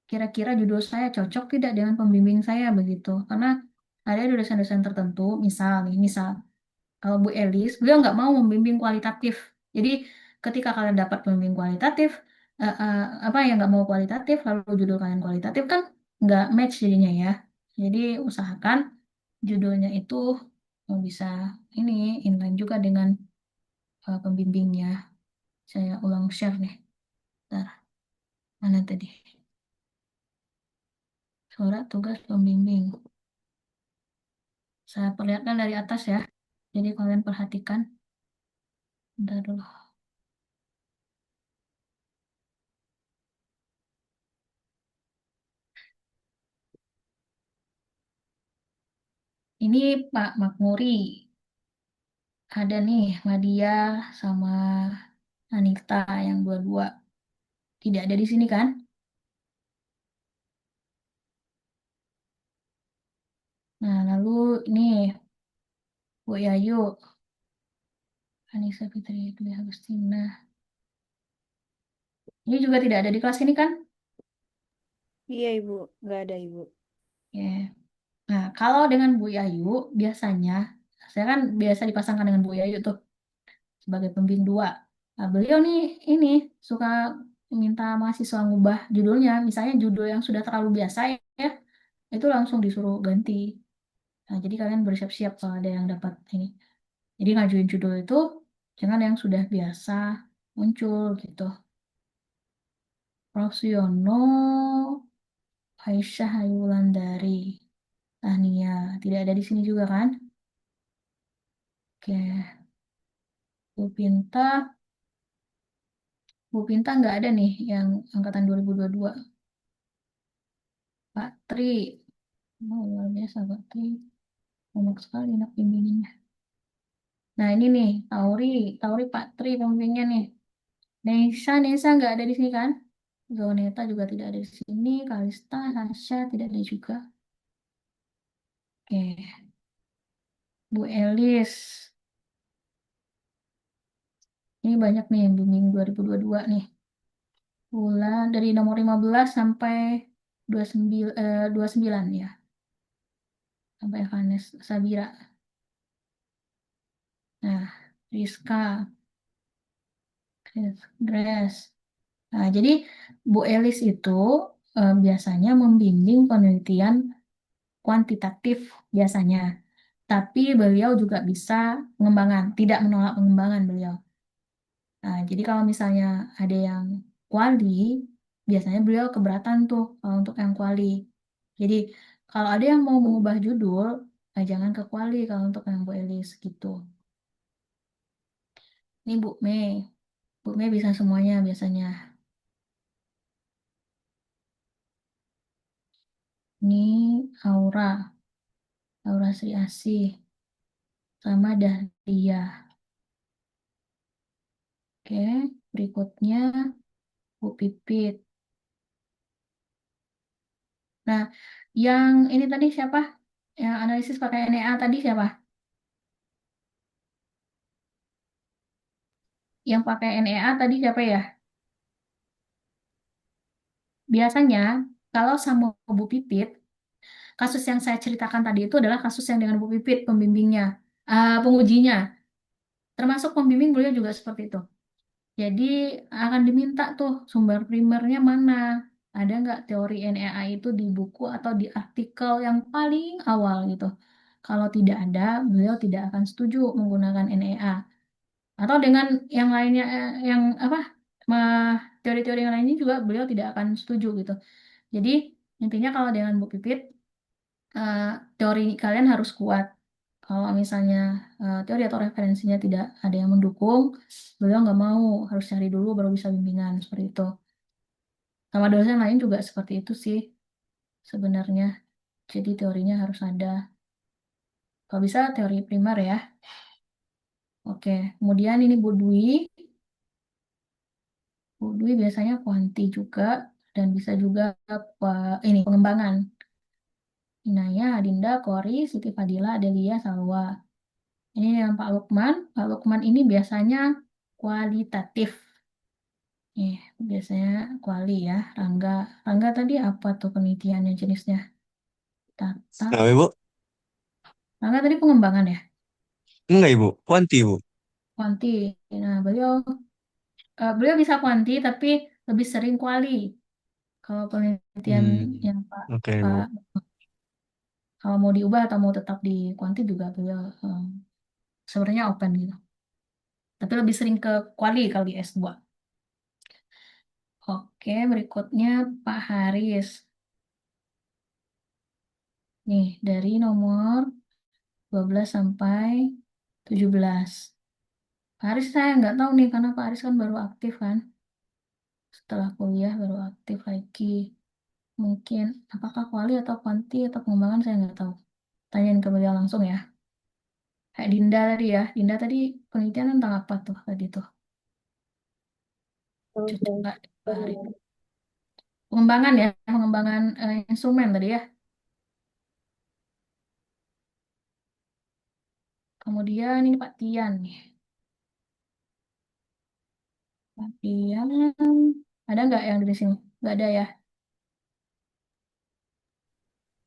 Kira-kira judul saya cocok tidak dengan pembimbing saya begitu. Karena ada dosen-dosen tertentu, misal nih, misal kalau Bu Elis, beliau nggak mau membimbing kualitatif. Jadi ketika kalian dapat pembimbing kualitatif, apa yang nggak mau kualitatif, lalu judul kalian kualitatif kan nggak match jadinya ya. Jadi usahakan judulnya itu bisa ini inline juga dengan pembimbingnya. Saya ulang share nih. Bentar, mana tadi? Surat tugas pembimbing. Saya perlihatkan dari atas ya. Jadi kalian perhatikan. Bentar dulu. Ini Pak Makmuri. Ada nih Madia sama Anita yang dua-dua tidak ada di sini kan? Nah, lalu ini Bu Yayu, Anissa Fitri Dwi Agustina. Ini juga tidak ada di kelas ini kan? Iya, Ibu. Nggak ada, Ibu. Ya. Nah, kalau dengan Bu Yayu, biasanya, saya kan biasa dipasangkan dengan Bu Yayu tuh, sebagai pembimbing dua. Nah, beliau nih, ini, suka minta mahasiswa ngubah judulnya. Misalnya judul yang sudah terlalu biasa ya, itu langsung disuruh ganti. Nah, jadi kalian bersiap-siap kalau ada yang dapat ini. Jadi ngajuin judul itu, jangan yang sudah biasa muncul gitu. Prof. Suyono, Aisyah Hayulandari, Tania, tidak ada di sini juga kan? Oke, Bu Pinta nggak ada nih yang angkatan 2022. Pak Tri, oh, luar biasa Pak Tri, banyak sekali anak bimbingannya. Nah ini nih, Tauri Pak Tri pembimbingnya nih. Nesa nggak ada di sini kan? Zoneta juga tidak ada di sini. Kalista, Hasya tidak ada juga. Oke, Bu Elis. Ini banyak nih yang bimbing 2022 nih. Bulan dari nomor 15 sampai 29 ya. Sampai Vanes Sabira. Nah, Rizka, Grace. Nah, jadi Bu Elis itu biasanya membimbing penelitian kuantitatif biasanya. Tapi beliau juga bisa pengembangan, tidak menolak pengembangan beliau. Nah, jadi kalau misalnya ada yang kuali, biasanya beliau keberatan tuh kalau untuk yang kuali. Jadi kalau ada yang mau mengubah judul, jangan ke kuali kalau untuk yang Bu Elis gitu. Ini Bu Mei. Bu Mei bisa semuanya biasanya. Ini Aura, Aura Sri Asih, sama Dahlia. Oke, berikutnya Bu Pipit. Nah, yang ini tadi siapa? Yang analisis pakai NEA tadi siapa? Yang pakai NEA tadi siapa ya? Biasanya kalau sama Bu Pipit, kasus yang saya ceritakan tadi itu adalah kasus yang dengan Bu Pipit pembimbingnya, pengujinya. Termasuk pembimbing beliau juga seperti itu. Jadi akan diminta tuh sumber primernya mana. Ada nggak teori NEA itu di buku atau di artikel yang paling awal gitu. Kalau tidak ada, beliau tidak akan setuju menggunakan NEA. Atau dengan yang lainnya, yang apa, teori-teori yang lainnya juga beliau tidak akan setuju gitu. Jadi intinya kalau dengan Bu Pipit, eh, teori kalian harus kuat. Kalau misalnya teori atau referensinya tidak ada yang mendukung, beliau nggak mau, harus cari dulu baru bisa bimbingan seperti itu. Sama dosen lain juga seperti itu sih sebenarnya. Jadi teorinya harus ada. Kalau bisa teori primer ya. Oke, kemudian ini Bu Dwi. Bu Dwi biasanya kuanti juga dan bisa juga ini pengembangan. Inaya, Adinda, Kori, Siti Fadila, Adelia, Salwa. Ini yang Pak Lukman. Pak Lukman ini biasanya kualitatif. Biasanya kuali ya. Rangga. Rangga tadi apa tuh penelitiannya jenisnya? Tata. Kenapa Ibu? Rangga tadi pengembangan ya? Enggak Ibu, kuanti Ibu. Kuanti. Nah, beliau bisa kuanti tapi lebih sering kuali. Kalau penelitian yang Pak, Oke Pak Ibu. kalau mau diubah atau mau tetap di kuanti juga beliau sebenarnya open gitu. Tapi lebih sering ke kuali kalau di S2. Oke, berikutnya Pak Haris. Nih, dari nomor 12 sampai 17. Pak Haris saya nggak tahu nih, karena Pak Haris kan baru aktif kan. Setelah kuliah baru aktif lagi. Mungkin apakah kuali atau kuanti atau pengembangan saya nggak tahu. Tanyain ke beliau langsung ya. Kayak Dinda tadi ya. Dinda tadi penelitian tentang apa tuh tadi tuh? Cocok nggak Pak Haris? Pengembangan ya, pengembangan instrumen tadi ya. Kemudian ini Pak Tian nih. Pak Tian, ada nggak yang dari sini? Nggak ada ya?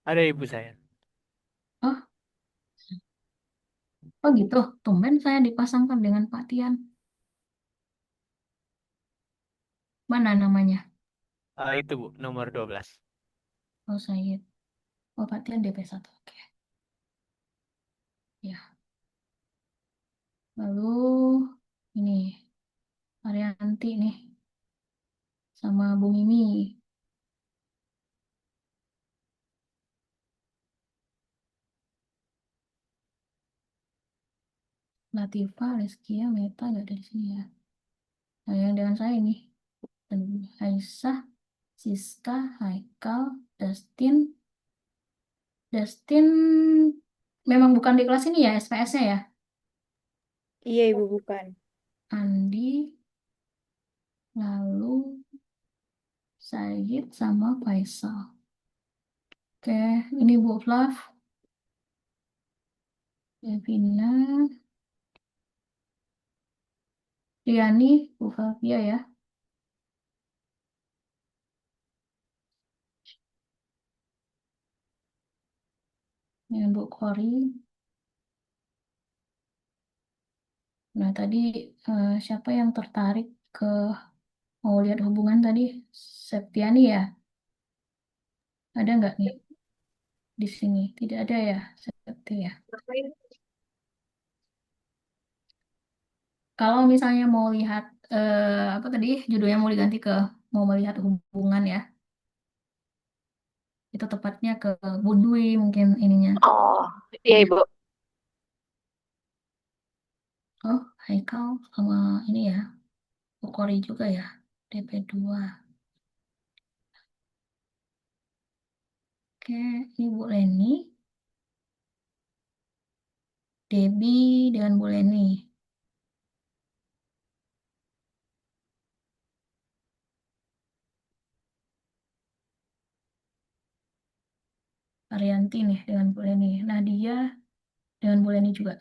Ada ibu saya. Oh, oh gitu. Tumben saya dipasangkan dengan Pak Tian. Mana namanya? Itu Bu, nomor 12. Oh, saya. Oh, Pak Tian DP1. Oke. Ya. Lalu ini Arianti nih sama Bu Mimi. Latifa, Reskia, Meta nggak ada di sini ya. Nah, yang dengan saya ini. Dan Aisyah, Siska, Haikal, Dustin. Dustin memang bukan di kelas ini ya, SPS-nya ya. Iya, Ibu, bukan. Andi, lalu Said sama Faisal. Oke, ini Bu Flav, Devina, Riani, Bu Flavia ya. Dengan Bu Kori. Nah, tadi siapa yang tertarik ke Mau lihat hubungan tadi? Septiani ya? Ada nggak nih di sini? Tidak ada ya, Septi ya. Kalau misalnya mau lihat apa tadi judulnya mau diganti ke mau melihat hubungan ya, itu tepatnya ke Budwi mungkin ininya. Oh, iya Ya. Ibu. Oh, Haikal sama ini ya, Pokori juga ya, DP2. Oke, ini Bu Leni, Debbie dengan Bu Leni. Arianti nih dengan Bu Leni. Nadia dengan Bu Leni juga.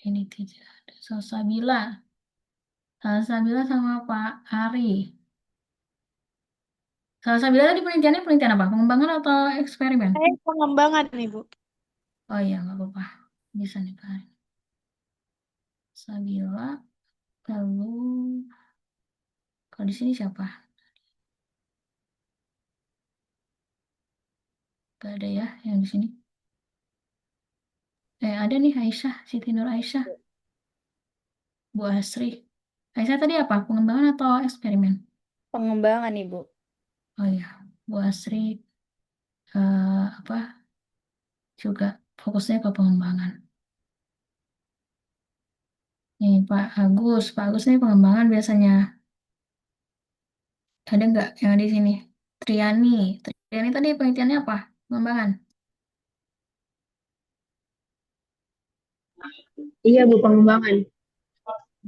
Ini tidak ada. Salsabila. Salsabila sama Pak Ari. Salsabila tadi penelitiannya penelitian apa? Pengembangan atau eksperimen? Saya pengembangan nih, Bu. Oh iya, nggak apa-apa. Bisa nih Pak Ari. Sabila. Lalu, kalau di sini siapa? Gak ada ya yang di sini. Ada nih Aisyah, Siti Nur Aisyah. Bu Asri. Aisyah tadi apa? Pengembangan atau eksperimen? Pengembangan, Ibu. Oh iya, Bu Asri apa juga fokusnya ke pengembangan. Nih Pak Agus nih pengembangan biasanya. Ada nggak yang di sini? Triani. Triani tadi penelitiannya apa? Pengembangan. Iya, Bu, pengembangan.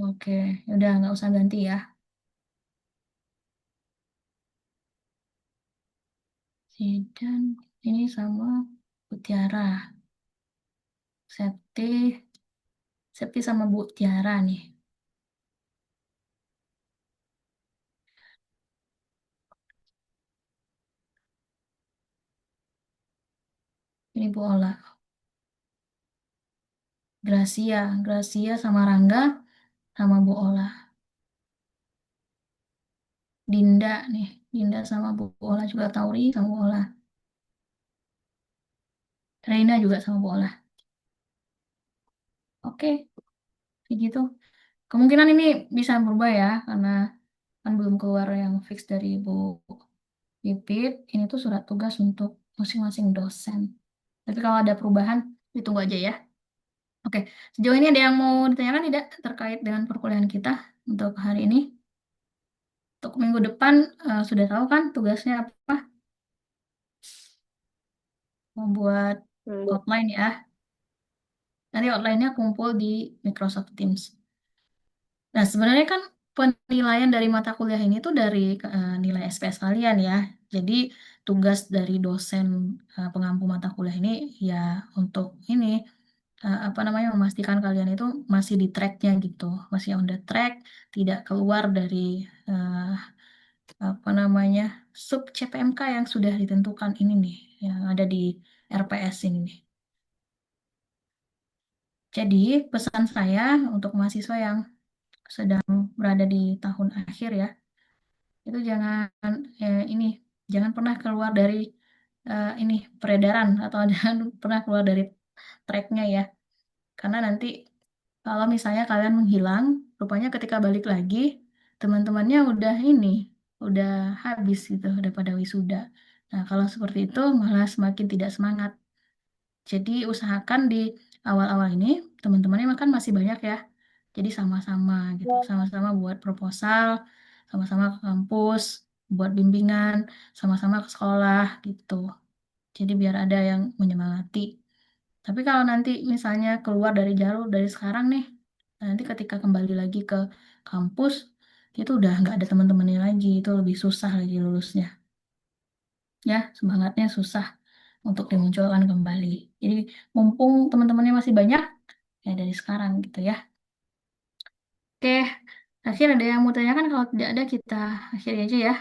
Oke, udah nggak usah ganti ya. Zidan ini sama Mutiara. Septi, Septi sama Bu Tiara nih. Ini Bu Ola. Gracia, Gracia sama Rangga sama Bu Ola. Dinda nih, Dinda sama Bu Ola juga Tauri sama Bu Ola. Reina juga sama Bu Ola. Oke, begitu. Kemungkinan ini bisa berubah ya, karena kan belum keluar yang fix dari Bu Pipit. Ini tuh surat tugas untuk masing-masing dosen. Tapi kalau ada perubahan, ditunggu aja ya. Oke, sejauh ini ada yang mau ditanyakan tidak terkait dengan perkuliahan kita untuk hari ini? Untuk minggu depan sudah tahu kan tugasnya apa? Membuat outline ya. Nanti outline-nya kumpul di Microsoft Teams. Nah, sebenarnya kan penilaian dari mata kuliah ini tuh dari nilai SPS kalian ya. Jadi tugas dari dosen pengampu mata kuliah ini ya untuk ini apa namanya memastikan kalian itu masih di tracknya gitu, masih on the track, tidak keluar dari eh, apa namanya sub CPMK yang sudah ditentukan ini nih, yang ada di RPS ini nih. Jadi pesan saya untuk mahasiswa yang sedang berada di tahun akhir ya, itu jangan ini jangan pernah keluar dari ini peredaran atau jangan pernah keluar dari tracknya ya, karena nanti kalau misalnya kalian menghilang, rupanya ketika balik lagi teman-temannya udah ini udah habis gitu, udah pada wisuda. Nah kalau seperti itu malah semakin tidak semangat. Jadi usahakan di awal-awal ini teman-temannya makan masih banyak ya. Jadi sama-sama gitu, sama-sama buat proposal, sama-sama ke kampus, buat bimbingan, sama-sama ke sekolah gitu. Jadi biar ada yang menyemangati. Tapi kalau nanti misalnya keluar dari jalur dari sekarang nih, nanti ketika kembali lagi ke kampus, itu udah nggak ada teman-temannya lagi, itu lebih susah lagi lulusnya. Ya, semangatnya susah untuk dimunculkan kembali. Jadi mumpung teman-temannya masih banyak, ya dari sekarang gitu ya. Oke, akhir ada yang mau tanyakan? Kalau tidak ada kita akhiri aja ya.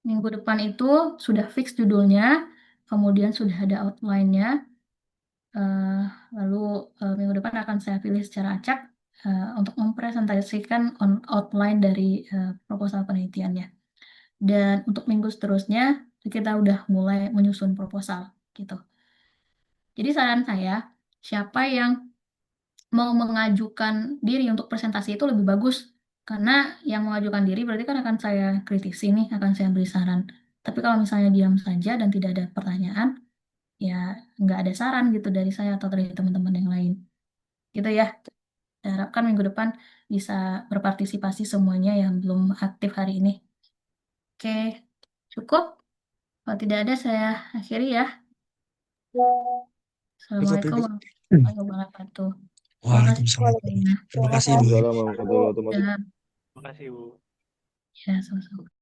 Minggu depan itu sudah fix judulnya, kemudian sudah ada outline-nya. Eh, lalu minggu depan akan saya pilih secara acak untuk mempresentasikan outline dari proposal penelitiannya. Dan untuk minggu seterusnya kita udah mulai menyusun proposal gitu. Jadi saran saya, siapa yang mau mengajukan diri untuk presentasi itu lebih bagus. Karena yang mengajukan diri berarti kan akan saya kritisi nih, akan saya beri saran. Tapi kalau misalnya diam saja dan tidak ada pertanyaan, ya nggak ada saran gitu dari saya atau dari teman-teman yang lain. Gitu ya. Saya harapkan minggu depan bisa berpartisipasi semuanya yang belum aktif hari ini. Oke, cukup. Kalau tidak ada, saya akhiri ya. Cukup Assalamualaikum Ibu. warahmatullahi wabarakatuh. Terima kasih Waalaikumsalam. waktunya. Terima kasih Ibu. Waalaikumsalam warahmatullahi wabarakatuh. Ya, Terima kasih, Bu. ya, sama-sama.